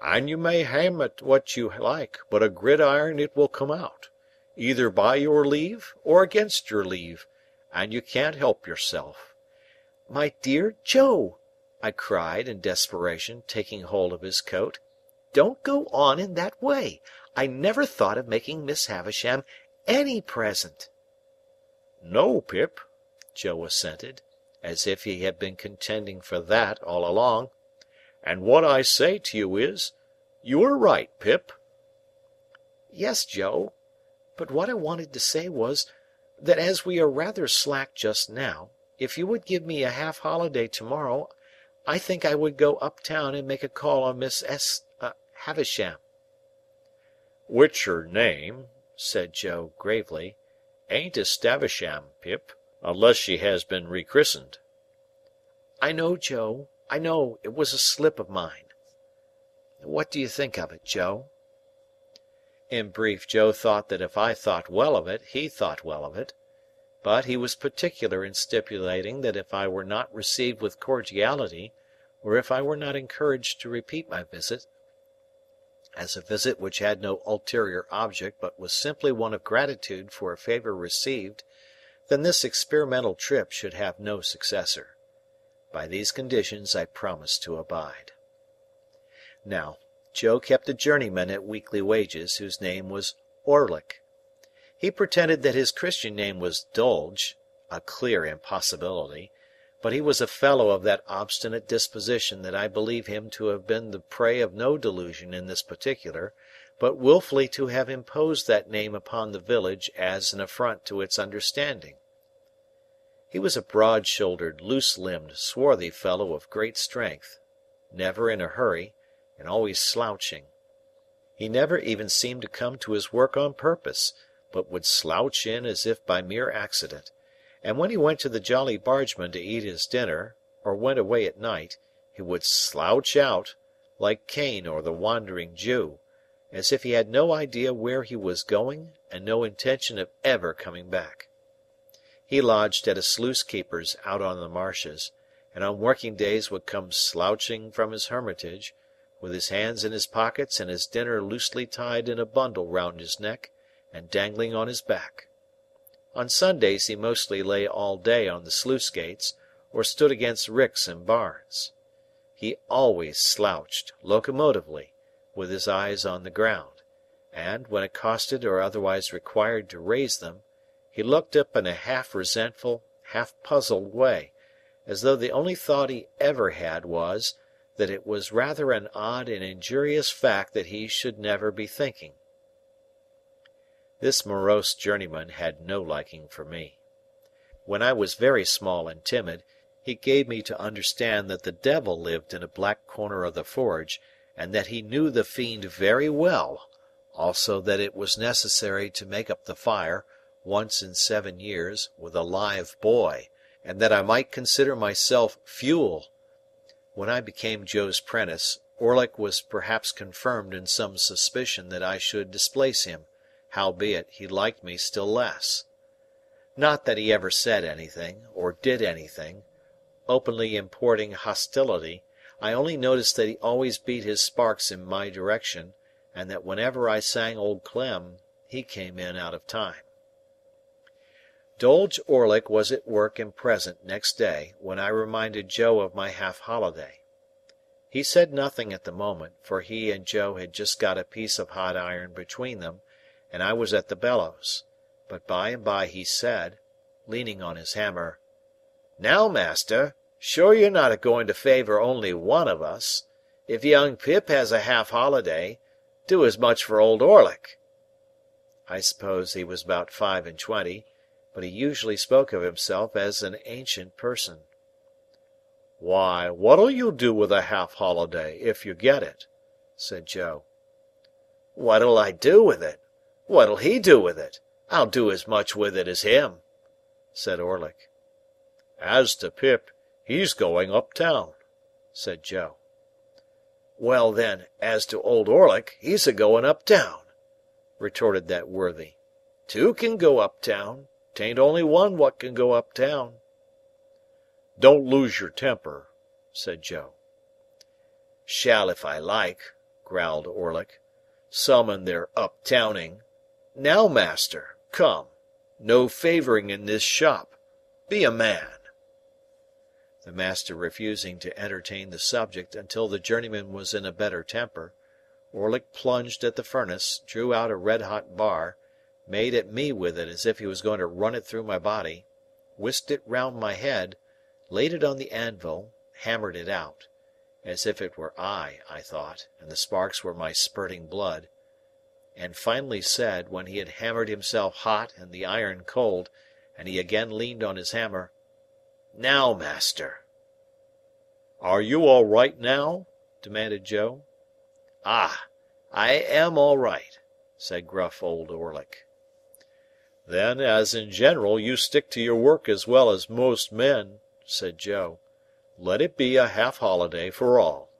"And you may ham it what you like, but a gridiron it will come out, either by your leave or against your leave, and you can't help yourself." "My dear Joe," I cried in desperation, taking hold of his coat, "don't go on in that way. I never thought of making Miss Havisham any present." "No, Pip," Joe assented, as if he had been contending for that all along. "And what I say to you is, you are right, Pip." "Yes, Joe. But what I wanted to say was, that as we are rather slack just now, if you would give me a half-holiday to-morrow, I think I would go up-town and make a call on Miss Havisham." "Which her name," said Joe, gravely, "ain't Stavisham, Pip, unless she has been rechristened." "I know, Joe, I know. It was a slip of mine. What do you think of it, Joe?" In brief, Joe thought that if I thought well of it, he thought well of it. But he was particular in stipulating that if I were not received with cordiality, or if I were not encouraged to repeat my visit, as a visit which had no ulterior object but was simply one of gratitude for a favour received, then this experimental trip should have no successor. By these conditions I promised to abide. Now, Joe kept a journeyman at weekly wages whose name was Orlick. He pretended that his Christian name was Dolge, a clear impossibility, but he was a fellow of that obstinate disposition that I believe him to have been the prey of no delusion in this particular, but wilfully to have imposed that name upon the village as an affront to its understanding. He was a broad-shouldered, loose-limbed, swarthy fellow of great strength, never in a hurry, and always slouching. He never even seemed to come to his work on purpose, but would slouch in as if by mere accident, and when he went to the Jolly Bargeman to eat his dinner, or went away at night, he would slouch out, like Cain or the Wandering Jew, as if he had no idea where he was going and no intention of ever coming back. He lodged at a sluice-keeper's out on the marshes, and on working days would come slouching from his hermitage, with his hands in his pockets and his dinner loosely tied in a bundle round his neck and dangling on his back. On Sundays he mostly lay all day on the sluice-gates, or stood against ricks and barns. He always slouched, locomotively, with his eyes on the ground, and, when accosted or otherwise required to raise them, he looked up in a half-resentful, half-puzzled way, as though the only thought he ever had was, that it was rather an odd and injurious fact that he should never be thinking. This morose journeyman had no liking for me. When I was very small and timid, he gave me to understand that the devil lived in a black corner of the forge, and that he knew the fiend very well, also that it was necessary to make up the fire, once in 7 years, with a live boy, and that I might consider myself fuel. When I became Joe's 'prentice, Orlick was perhaps confirmed in some suspicion that I should displace him, howbeit he liked me still less. Not that he ever said anything, or did anything, openly importing hostility. I only noticed that he always beat his sparks in my direction, and that whenever I sang Old Clem, he came in out of time. Dolge Orlick was at work and present next day, when I reminded Joe of my half-holiday. He said nothing at the moment, for he and Joe had just got a piece of hot iron between them, and I was at the bellows. But by and by he said, leaning on his hammer, "Now, master, sure you're not a-going to favour only one of us. If young Pip has a half-holiday, do as much for old Orlick." I suppose he was about 25, but he usually spoke of himself as an ancient person. "Why, what'll you do with a half-holiday, if you get it?" said Joe. "What'll I do with it? What'll he do with it?" I'll do as much with it as him," said Orlick. "As to Pip, he's going up town," said Joe. "Well, then, as to old Orlick, he's a-going up town," retorted that worthy. "Two can go up town. 'Tain't only one what can go up town." "Don't lose your temper," said Joe. "Shall if I like," growled Orlick. "Summon their up-towning. Now, master, come. No favouring in this shop. Be a man." The master refusing to entertain the subject until the journeyman was in a better temper, Orlick plunged at the furnace, drew out a red-hot bar, made at me with it as if he was going to run it through my body, whisked it round my head, laid it on the anvil, hammered it out, as if it were I thought, and the sparks were my spurting blood, and finally said, when he had hammered himself hot and the iron cold, and he again leaned on his hammer, "Now, master." "Are you all right now?" demanded Joe. "Ah, I am all right," said gruff old Orlick. "Then, as in general you stick to your work as well as most men," said Joe, "let it be a half-holiday for all."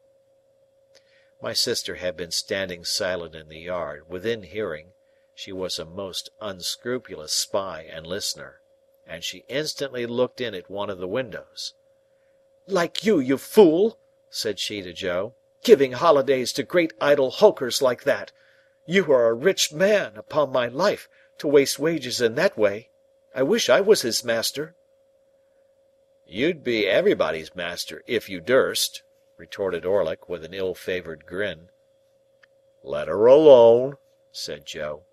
My sister had been standing silent in the yard, within hearing. She was a most unscrupulous spy and listener, and she instantly looked in at one of the windows. "Like you fool!" said she to Joe, "giving holidays to great idle hulkers like that! You are a rich man, upon my life, to waste wages in that way. I wish I was his master." "You'd be everybody's master, if you durst," retorted Orlick, with an ill-favoured grin. "Let her alone," said Joe.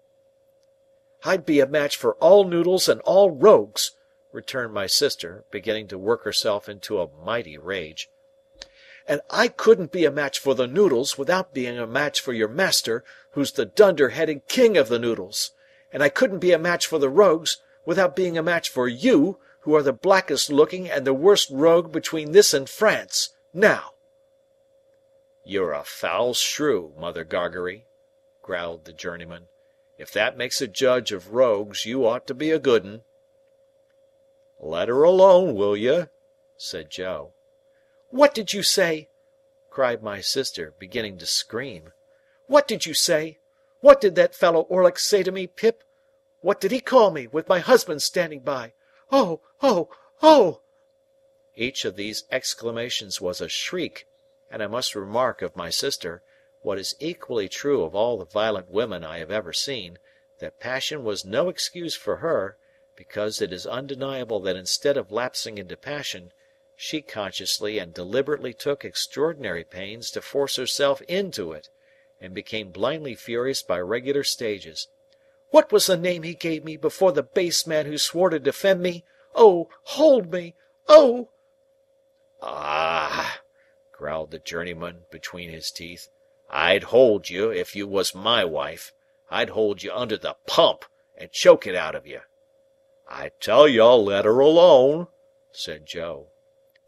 "I'd be a match for all noodles and all rogues," returned my sister, beginning to work herself into a mighty rage. "And I couldn't be a match for the noodles without being a match for your master, who's the dunder-headed king of the noodles. And I couldn't be a match for the rogues without being a match for you, who are the blackest-looking and the worst rogue between this and France. Now!" "You're a foul shrew, Mother Gargery," growled the journeyman. "If that makes a judge of rogues, you ought to be a good un." "Let her alone, will you?" said Joe. "What did you say?" cried my sister, beginning to scream. "What did you say? What did that fellow Orlick say to me, Pip? What did he call me, with my husband standing by? Oh, oh, oh!" Each of these exclamations was a shriek, and I must remark of my sister, what is equally true of all the violent women I have ever seen, that passion was no excuse for her, because it is undeniable that instead of lapsing into passion, she consciously and deliberately took extraordinary pains to force herself into it, and became blindly furious by regular stages. "What was the name he gave me before the base man who swore to defend me? Oh, hold me! Oh!" "Ah!" growled the journeyman between his teeth. "I'd hold you, if you was my wife. I'd hold you under the pump, and choke it out of you." "I tell you, let her alone," said Joe.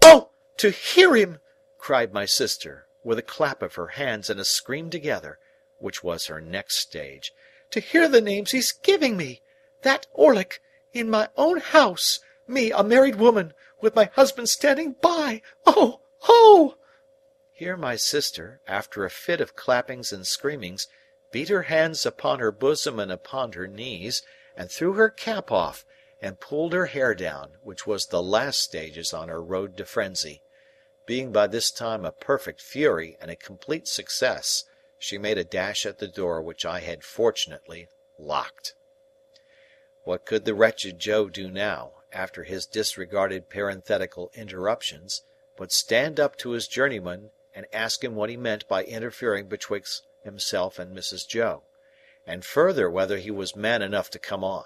"Oh, to hear him!" cried my sister, with a clap of her hands and a scream together, which was her next stage. "To hear the names he's giving me! That Orlick! In my own house! Me, a married woman, with my husband standing by! Oh, oh!" Here my sister, after a fit of clappings and screamings, beat her hands upon her bosom and upon her knees, and threw her cap off, and pulled her hair down, which was the last stages on her road to frenzy. Being by this time a perfect fury and a complete success, she made a dash at the door which I had fortunately locked. What could the wretched Joe do now, after his disregarded parenthetical interruptions, but stand up to his journeyman and ask him what he meant by interfering betwixt himself and Mrs. Joe, and further whether he was man enough to come on?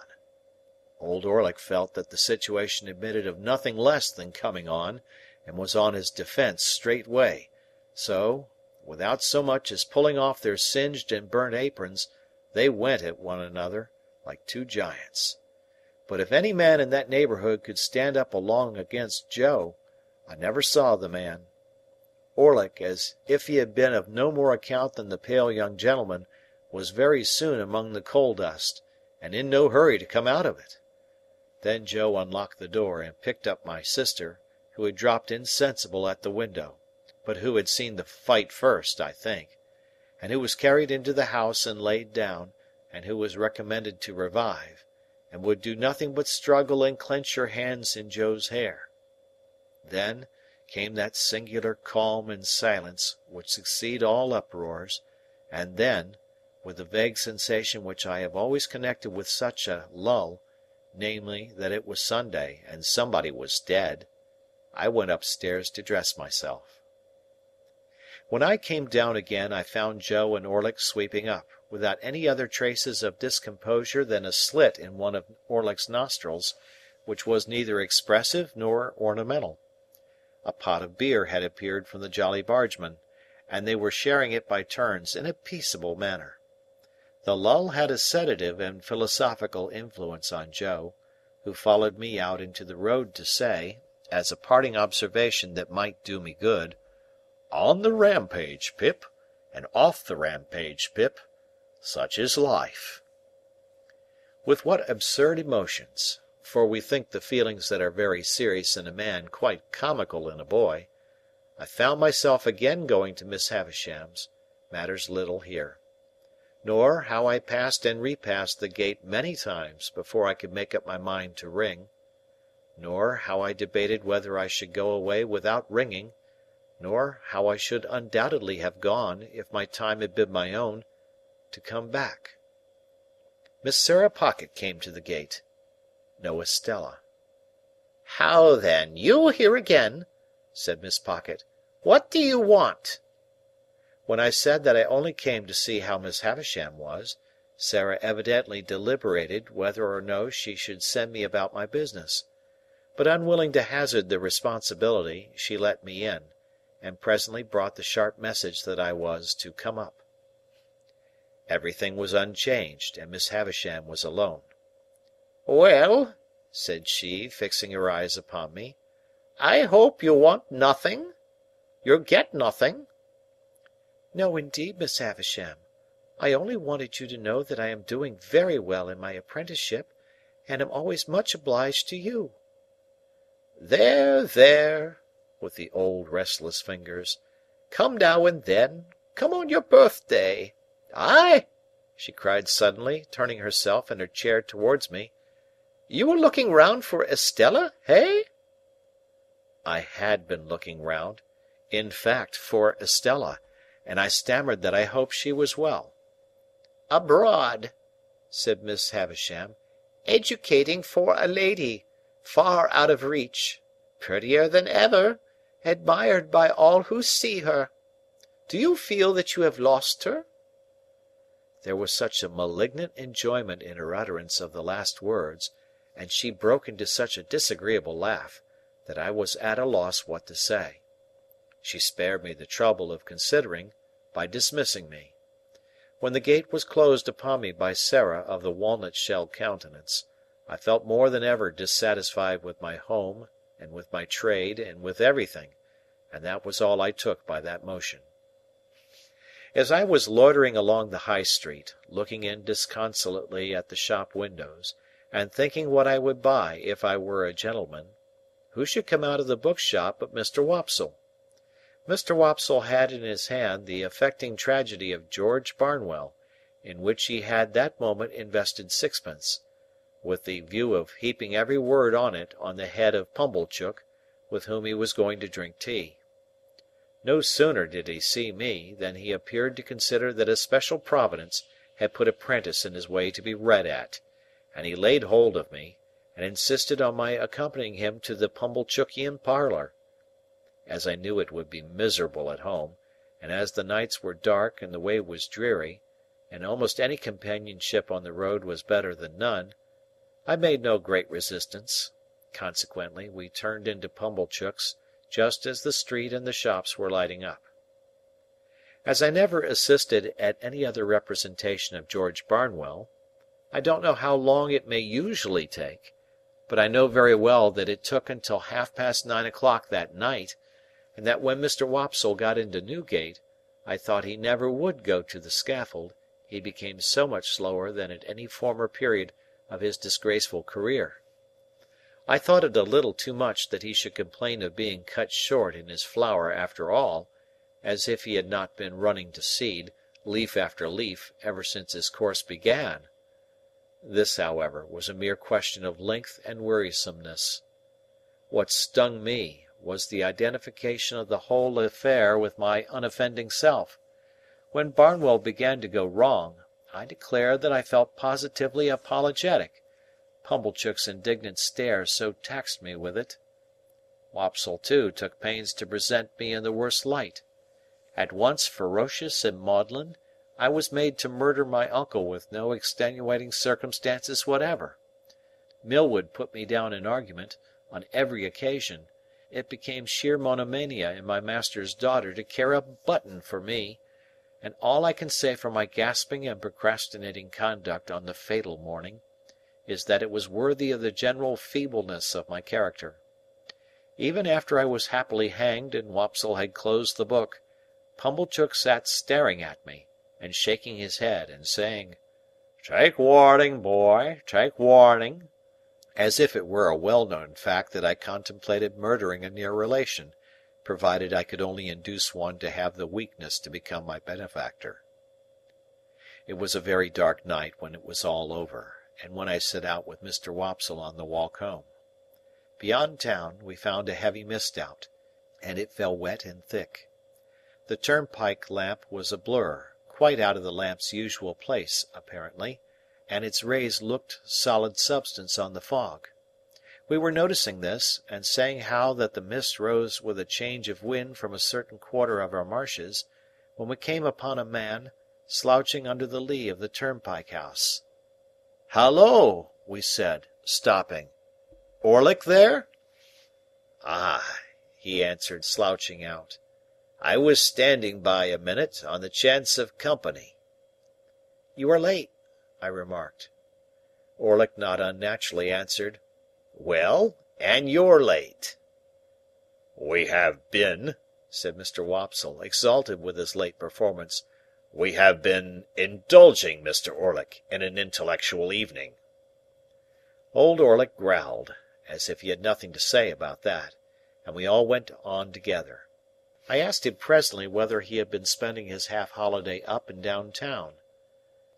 Old Orlick felt that the situation admitted of nothing less than coming on, and was on his defence straightway, so, without so much as pulling off their singed and burnt aprons, they went at one another like two giants. But if any man in that neighbourhood could stand up along against Joe, I never saw the man. Orlick, as if he had been of no more account than the pale young gentleman, was very soon among the coal dust, and in no hurry to come out of it. Then Joe unlocked the door and picked up my sister, who had dropped insensible at the window, but who had seen the fight first, I think, and who was carried into the house and laid down, and who was recommended to revive, and would do nothing but struggle and clench her hands in Joe's hair. Then came that singular calm and silence which succeed all uproars, and then, with the vague sensation which I have always connected with such a lull, namely, that it was Sunday and somebody was dead, I went upstairs to dress myself. When I came down again, I found Joe and Orlick sweeping up, without any other traces of discomposure than a slit in one of Orlick's nostrils, which was neither expressive nor ornamental. A pot of beer had appeared from the Jolly Bargemen, and they were sharing it by turns in a peaceable manner. The lull had a sedative and philosophical influence on Joe, who followed me out into the road to say, as a parting observation that might do me good, "On the rampage, Pip, and off the rampage, Pip. Such is life." With what absurd emotions, for we think the feelings that are very serious in a man quite comical in a boy, I found myself again going to Miss Havisham's, matters little here. Nor how I passed and repassed the gate many times before I could make up my mind to ring, nor how I debated whether I should go away without ringing, nor how I should undoubtedly have gone, if my time had been my own, to come back. Miss Sarah Pocket came to the gate. No Estella. "How then, you here again?" said Miss Pocket. "What do you want?" When I said that I only came to see how Miss Havisham was, Sarah evidently deliberated whether or no she should send me about my business. But unwilling to hazard the responsibility, she let me in, and presently brought the sharp message that I was to come up. Everything was unchanged, and Miss Havisham was alone. "Well," said she, fixing her eyes upon me, "I hope you want nothing. You'll get nothing." "No, indeed, Miss Havisham. I only wanted you to know that I am doing very well in my apprenticeship, and am always much obliged to you." "There, there," with the old restless fingers. "Come now and then. Come on your birthday. Aye!" she cried suddenly, turning herself and her chair towards me. "You were looking round for Estella, hey?" I had been looking round, in fact, for Estella, and I stammered that I hoped she was well. "Abroad," said Miss Havisham, "educating for a lady, far out of reach, prettier than ever, admired by all who see her. Do you feel that you have lost her?" There was such a malignant enjoyment in her utterance of the last words, and she broke into such a disagreeable laugh, that I was at a loss what to say. She spared me the trouble of considering, by dismissing me. When the gate was closed upon me by Sarah of the walnut-shell countenance, I felt more than ever dissatisfied with my home, and with my trade, and with everything, and that was all I took by that motion. As I was loitering along the High Street, looking in disconsolately at the shop windows, and thinking what I would buy if I were a gentleman, who should come out of the bookshop but Mr. Wopsle. Mr. Wopsle had in his hand the affecting tragedy of George Barnwell, in which he had that moment invested sixpence, with the view of heaping every word on it on the head of Pumblechook, with whom he was going to drink tea. No sooner did he see me, than he appeared to consider that a special providence had put a 'prentice in his way to be read at, and he laid hold of me, and insisted on my accompanying him to the Pumblechookian parlour. As I knew it would be miserable at home, and as the nights were dark and the way was dreary, and almost any companionship on the road was better than none, I made no great resistance. Consequently, we turned into Pumblechook's just as the street and the shops were lighting up. As I never assisted at any other representation of George Barnwell, I don't know how long it may usually take, but I know very well that it took until 9:30 that night, and that when Mr. Wopsle got into Newgate, I thought he never would go to the scaffold, he became so much slower than at any former period of his disgraceful career. I thought it a little too much that he should complain of being cut short in his flower after all, as if he had not been running to seed, leaf after leaf, ever since his course began. This, however, was a mere question of length and wearisomeness. What stung me was the identification of the whole affair with my unoffending self. When Barnwell began to go wrong, I declare that I felt positively apologetic. Pumblechook's indignant stare so taxed me with it. Wopsle, too, took pains to present me in the worst light. At once ferocious and maudlin, I was made to murder my uncle with no extenuating circumstances whatever. Millwood put me down in argument, on every occasion. It became sheer monomania in my master's daughter to care a button for me, and all I can say for my gasping and procrastinating conduct on the fatal morning is that it was worthy of the general feebleness of my character. Even after I was happily hanged and Wopsle had closed the book, Pumblechook sat staring at me, and shaking his head, and saying, "Take warning, boy, take warning," as if it were a well-known fact that I contemplated murdering a near relation, provided I could only induce one to have the weakness to become my benefactor. It was a very dark night when it was all over, and when I set out with Mr. Wopsle on the walk home. Beyond town we found a heavy mist out, and it fell wet and thick. The turnpike lamp was a blur, quite out of the lamp's usual place, apparently, and its rays looked solid substance on the fog. We were noticing this, and saying how that the mist rose with a change of wind from a certain quarter of our marshes, when we came upon a man slouching under the lee of the turnpike house. "Hallo!" we said, stopping. "Orlick there?" "Ah," he answered, slouching out. "I was standing by a minute, on the chance of company." "You are late," I remarked. Orlick not unnaturally answered, "Well, and you're late." "We have been," said Mr. Wopsle, exalted with his late performance, "we have been indulging Mr. Orlick in an intellectual evening." Old Orlick growled, as if he had nothing to say about that, and we all went on together. I asked him presently whether he had been spending his half-holiday up and down town.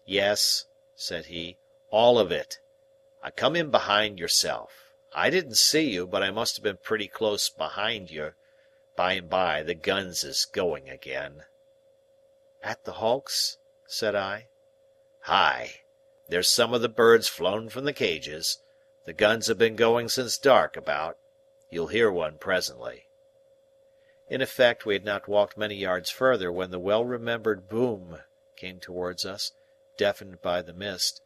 "Yes," said he, "all of it. I come in behind yourself. I didn't see you, but I must have been pretty close behind you. By and by the guns is going again." "At the hulks?" said I. "Hi! There's some of the birds flown from the cages. The guns have been going since dark about. You'll hear one presently." In effect, we had not walked many yards further when the well-remembered boom came towards us, deafened by the mist,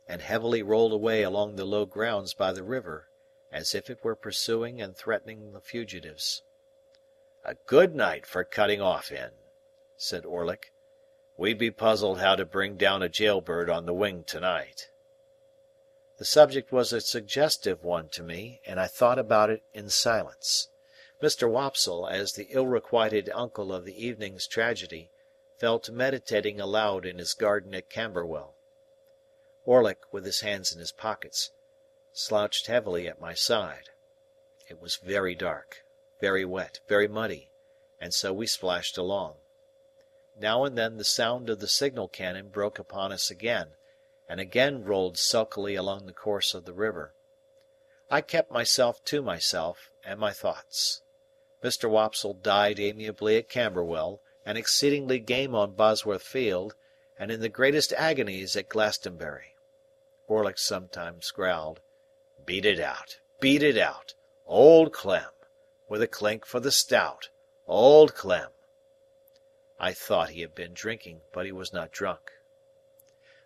and heavily rolled away along the low grounds by the river, as if it were pursuing and threatening the fugitives. "A good night for cutting off in," said Orlick. "We'd be puzzled how to bring down a jailbird on the wing tonight." The subject was a suggestive one to me, and I thought about it in silence. Mr. Wopsle, as the ill-requited uncle of the evening's tragedy, fell to meditating aloud in his garden at Camberwell. Orlick, with his hands in his pockets, slouched heavily at my side. It was very dark, very wet, very muddy, and so we splashed along. Now and then the sound of the signal cannon broke upon us again, and again rolled sulkily along the course of the river. I kept myself to myself and my thoughts. Mr. Wopsle died amiably at Camberwell, and exceedingly game on Bosworth Field, and in the greatest agonies at Glastonbury. Orlick sometimes growled, "Beat it out, beat it out, Old Clem, with a clink for the stout, Old Clem." I thought he had been drinking, but he was not drunk.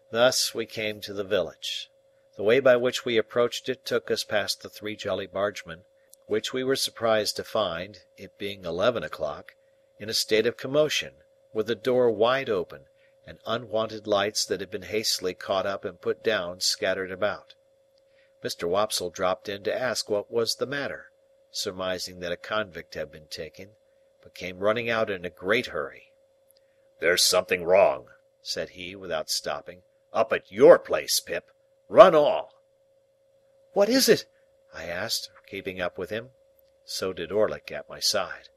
Thus we came to the village. The way by which we approached it took us past the Three Jolly Bargemen, which we were surprised to find, it being 11 o'clock, in a state of commotion, with the door wide open, and unwonted lights that had been hastily caught up and put down scattered about. Mr. Wopsle dropped in to ask what was the matter, surmising that a convict had been taken, but came running out in a great hurry. "There's something wrong," said he, without stopping. "Up at your place, Pip. Run all!" "What is it?" I asked, keeping up with him. So did Orlick at my side.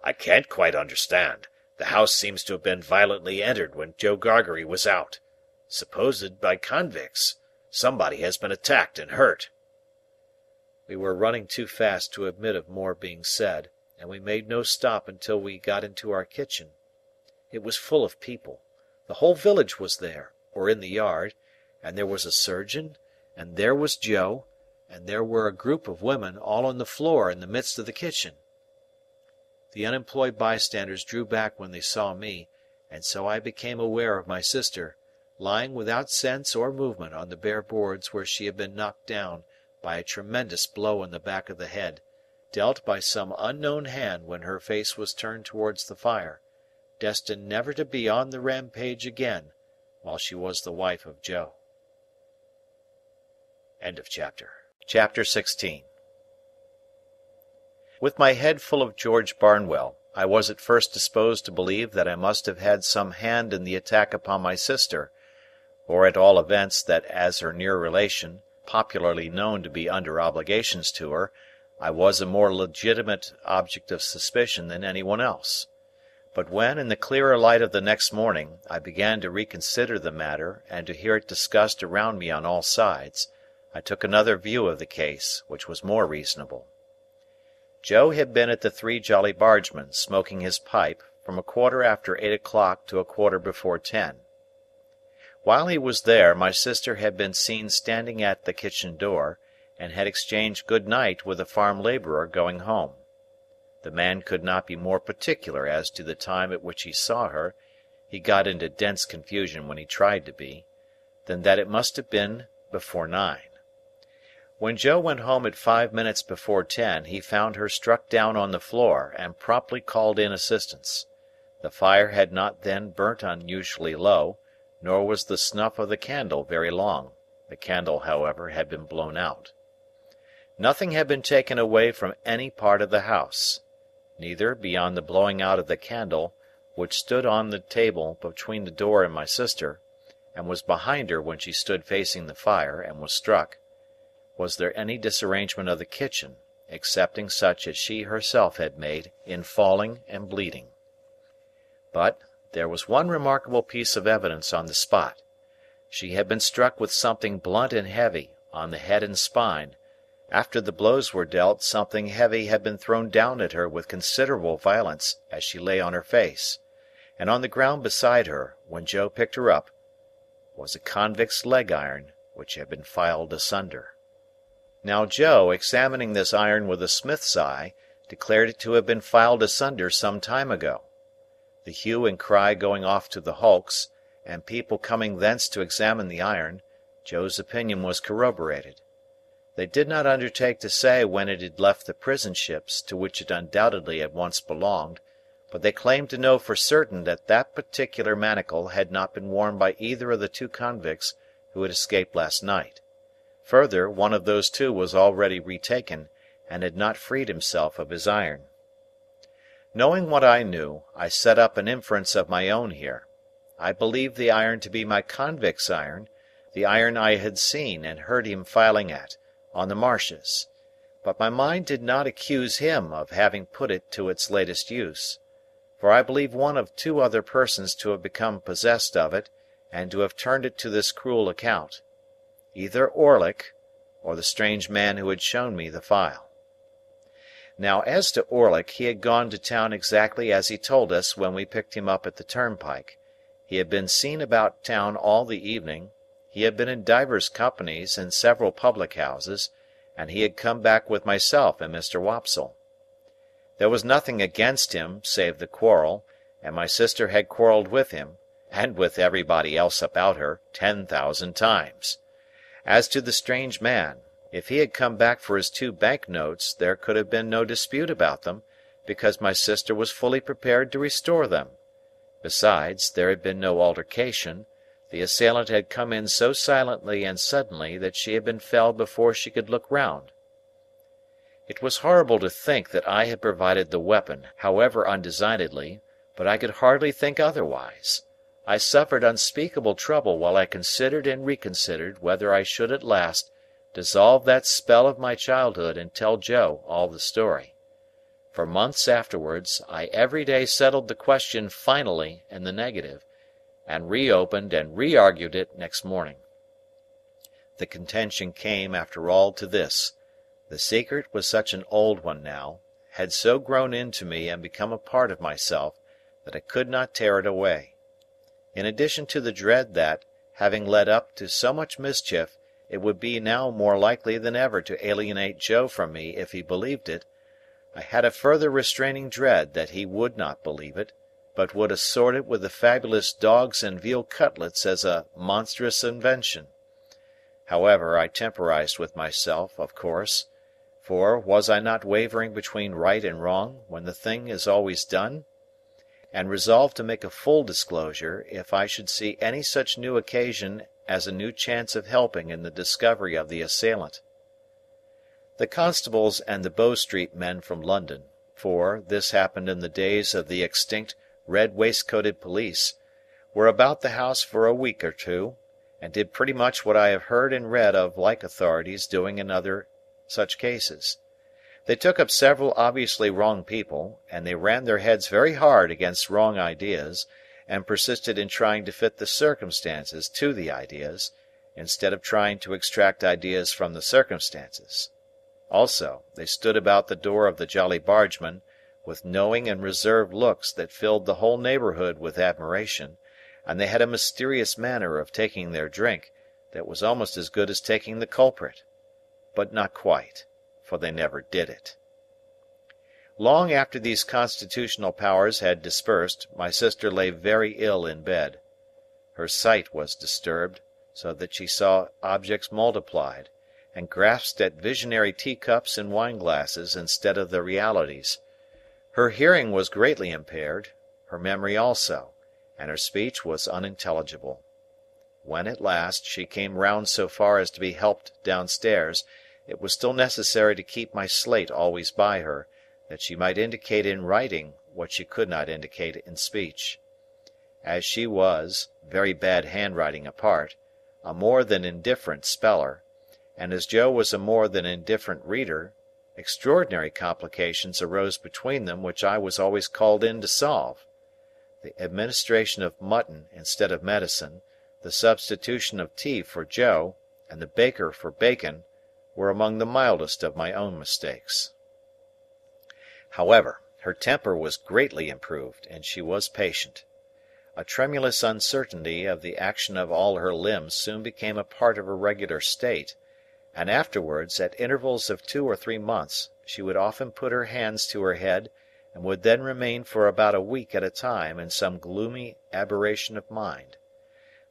"I can't quite understand. The house seems to have been violently entered when Joe Gargery was out. Supposed by convicts. Somebody has been attacked and hurt." We were running too fast to admit of more being said, and we made no stop until we got into our kitchen. It was full of people. The whole village was there, or in the yard, and there was a surgeon, and there was Joe, and there were a group of women all on the floor in the midst of the kitchen. The unemployed bystanders drew back when they saw me, and so I became aware of my sister, lying without sense or movement on the bare boards where she had been knocked down by a tremendous blow on the back of the head, dealt by some unknown hand when her face was turned towards the fire, destined never to be on the rampage again while she was the wife of Joe. Chapter 16. With my head full of George Barnwell, I was at first disposed to believe that I must have had some hand in the attack upon my sister, or at all events that as her near relation, popularly known to be under obligations to her, I was a more legitimate object of suspicion than any one else. But when, in the clearer light of the next morning, I began to reconsider the matter and to hear it discussed around me on all sides, I took another view of the case, which was more reasonable. Joe had been at the Three Jolly Bargemen, smoking his pipe, from 8:15 to 10:15. While he was there, my sister had been seen standing at the kitchen door, and had exchanged good night with a farm labourer going home. The man could not be more particular as to the time at which he saw her (he got into dense confusion when he tried to be) than that it must have been before 9. When Joe went home at 5 minutes before 10, he found her struck down on the floor, and promptly called in assistance. The fire had not then burnt unusually low, nor was the snuff of the candle very long. The candle, however, had been blown out. Nothing had been taken away from any part of the house. Neither, beyond the blowing out of the candle, which stood on the table between the door and my sister, and was behind her when she stood facing the fire and was struck, was there any disarrangement of the kitchen, excepting such as she herself had made in falling and bleeding. But there was one remarkable piece of evidence on the spot. She had been struck with something blunt and heavy, on the head and spine. After the blows were dealt, something heavy had been thrown down at her with considerable violence as she lay on her face, and on the ground beside her, when Joe picked her up, was a convict's leg iron which had been filed asunder. Now Joe, examining this iron with a smith's eye, declared it to have been filed asunder some time ago. The hue and cry going off to the hulks, and people coming thence to examine the iron, Joe's opinion was corroborated. They did not undertake to say when it had left the prison ships to which it undoubtedly had once belonged, but they claimed to know for certain that that particular manacle had not been worn by either of the two convicts who had escaped last night. Further, one of those two was already retaken, and had not freed himself of his iron. Knowing what I knew, I set up an inference of my own here. I believed the iron to be my convict's iron, the iron I had seen and heard him filing at, on the marshes. But my mind did not accuse him of having put it to its latest use, for I believe one of two other persons to have become possessed of it, and to have turned it to this cruel account. Either Orlick, or the strange man who had shown me the file. Now, as to Orlick, he had gone to town exactly as he told us when we picked him up at the turnpike. He had been seen about town all the evening, he had been in divers companies in several public-houses, and he had come back with myself and Mr. Wopsle. There was nothing against him save the quarrel, and my sister had quarrelled with him, and with everybody else about her, 10,000 times. As to the strange man, if he had come back for his 2 bank notes, there could have been no dispute about them, because my sister was fully prepared to restore them. Besides, there had been no altercation. The assailant had come in so silently and suddenly that she had been felled before she could look round. It was horrible to think that I had provided the weapon, however undesignedly, but I could hardly think otherwise. I suffered unspeakable trouble while I considered and reconsidered whether I should at last dissolve that spell of my childhood and tell Joe all the story. For months afterwards, I every day settled the question finally in the negative, and reopened and re-argued it next morning. The contention came, after all, to this: the secret was such an old one now, had so grown into me and become a part of myself, that I could not tear it away. In addition to the dread that, having led up to so much mischief, it would be now more likely than ever to alienate Joe from me if he believed it, I had a further restraining dread that he would not believe it, but would assort it with the fabulous dogs and veal cutlets as a monstrous invention. However, I temporized with myself, of course, for was I not wavering between right and wrong when the thing is always done? And resolved to make a full disclosure, if I should see any such new occasion as a new chance of helping in the discovery of the assailant. The constables and the Bow Street men from London, for this happened in the days of the extinct red waistcoated police, were about the house for a week or two, and did pretty much what I have heard and read of like authorities doing in other such cases. They took up several obviously wrong people, and they ran their heads very hard against wrong ideas, and persisted in trying to fit the circumstances to the ideas, instead of trying to extract ideas from the circumstances. Also, they stood about the door of the Jolly Bargeman, with knowing and reserved looks that filled the whole neighbourhood with admiration, and they had a mysterious manner of taking their drink that was almost as good as taking the culprit. But not quite, for they never did it. Long after these constitutional powers had dispersed, my sister lay very ill in bed. Her sight was disturbed, so that she saw objects multiplied, and grasped at visionary teacups and wine-glasses instead of the realities. Her hearing was greatly impaired, her memory also, and her speech was unintelligible. When at last she came round so far as to be helped downstairs, it was still necessary to keep my slate always by her, that she might indicate in writing what she could not indicate in speech. As she was, very bad handwriting apart, a more than indifferent speller, and as Joe was a more than indifferent reader, extraordinary complications arose between them which I was always called in to solve. The administration of mutton instead of medicine, the substitution of tea for Joe, and the baker for bacon, were among the mildest of my own mistakes. However, her temper was greatly improved, and she was patient. A tremulous uncertainty of the action of all her limbs soon became a part of her regular state, and afterwards, at intervals of 2 or 3 months, she would often put her hands to her head, and would then remain for about a week at a time in some gloomy aberration of mind.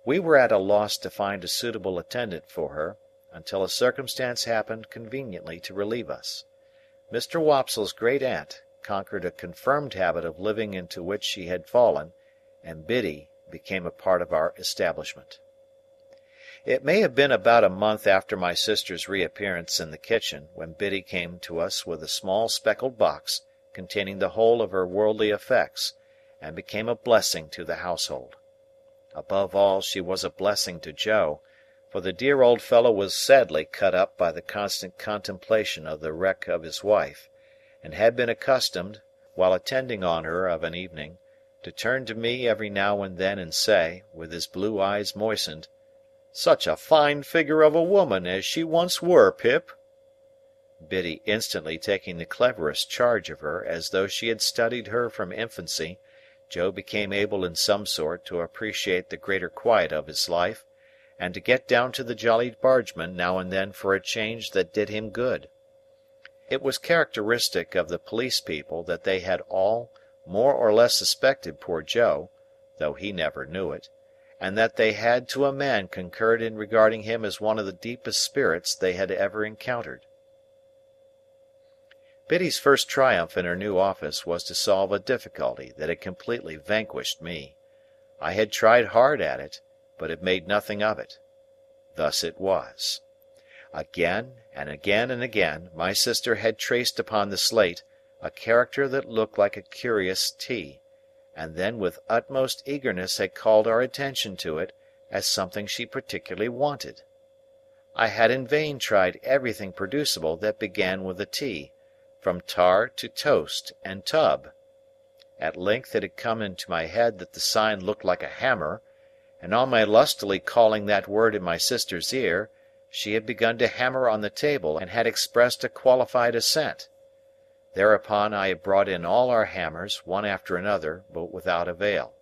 We were at a loss to find a suitable attendant for her, until a circumstance happened conveniently to relieve us. Mr. Wopsle's great-aunt conquered a confirmed habit of living into which she had fallen, and Biddy became a part of our establishment. It may have been about a month after my sister's reappearance in the kitchen, when Biddy came to us with a small speckled box containing the whole of her worldly effects, and became a blessing to the household. Above all, she was a blessing to Joe, for the dear old fellow was sadly cut up by the constant contemplation of the wreck of his wife, and had been accustomed, while attending on her of an evening, to turn to me every now and then and say, with his blue eyes moistened, "Such a fine figure of a woman as she once were, Pip!" Biddy instantly taking the cleverest charge of her, as though she had studied her from infancy, Joe became able in some sort to appreciate the greater quiet of his life, and to get down to the Jolly Bargeman now and then for a change that did him good. It was characteristic of the police people that they had all more or less suspected poor Joe, though he never knew it, and that they had to a man concurred in regarding him as one of the deepest spirits they had ever encountered. Biddy's first triumph in her new office was to solve a difficulty that had completely vanquished me. I had tried hard at it, but had made nothing of it. Thus it was. Again, and again, and again, my sister had traced upon the slate a character that looked like a curious T, and then with utmost eagerness had called our attention to it as something she particularly wanted. I had in vain tried everything producible that began with a T, from tar to toast and tub. At length it had come into my head that the sign looked like a hammer, and on my lustily calling that word in my sister's ear, she had begun to hammer on the table and had expressed a qualified assent. Thereupon I had brought in all our hammers, one after another, but without avail.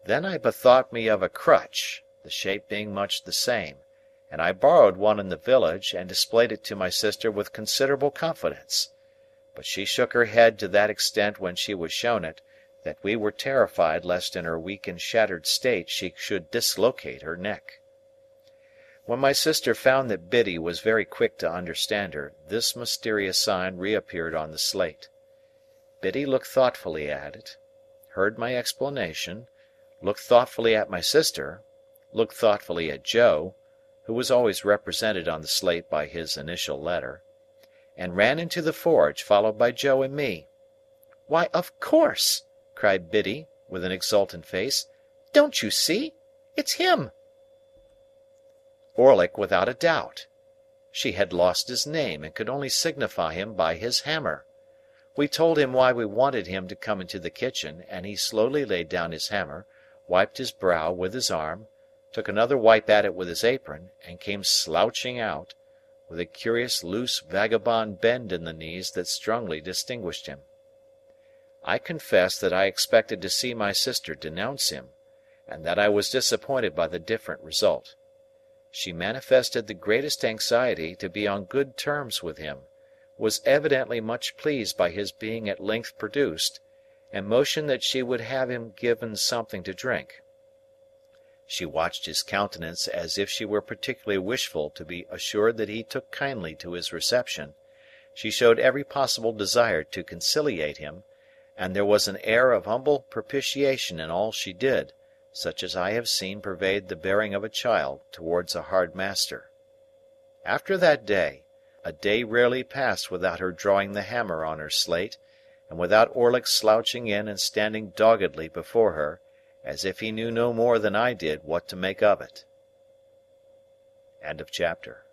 Then I bethought me of a crutch, the shape being much the same, and I borrowed one in the village and displayed it to my sister with considerable confidence. But she shook her head to that extent when she was shown it, that we were terrified lest in her weak and shattered state she should dislocate her neck. When my sister found that Biddy was very quick to understand her, this mysterious sign reappeared on the slate. Biddy looked thoughtfully at it, heard my explanation, looked thoughtfully at my sister, looked thoughtfully at Joe, who was always represented on the slate by his initial letter, and ran into the forge, followed by Joe and me. "Why, of course!" cried Biddy, with an exultant face. "Don't you see? It's him!" Orlick, without a doubt. She had lost his name, and could only signify him by his hammer. We told him why we wanted him to come into the kitchen, and he slowly laid down his hammer, wiped his brow with his arm, took another wipe at it with his apron, and came slouching out, with a curious loose vagabond bend in the knees that strongly distinguished him. I confess that I expected to see my sister denounce him, and that I was disappointed by the different result. She manifested the greatest anxiety to be on good terms with him, was evidently much pleased by his being at length produced, and motioned that she would have him given something to drink. She watched his countenance as if she were particularly wishful to be assured that he took kindly to his reception, she showed every possible desire to conciliate him, and there was an air of humble propitiation in all she did, such as I have seen pervade the bearing of a child towards a hard master. After that day, a day rarely passed without her drawing the hammer on her slate, and without Orlick slouching in and standing doggedly before her, as if he knew no more than I did what to make of it. End of chapter.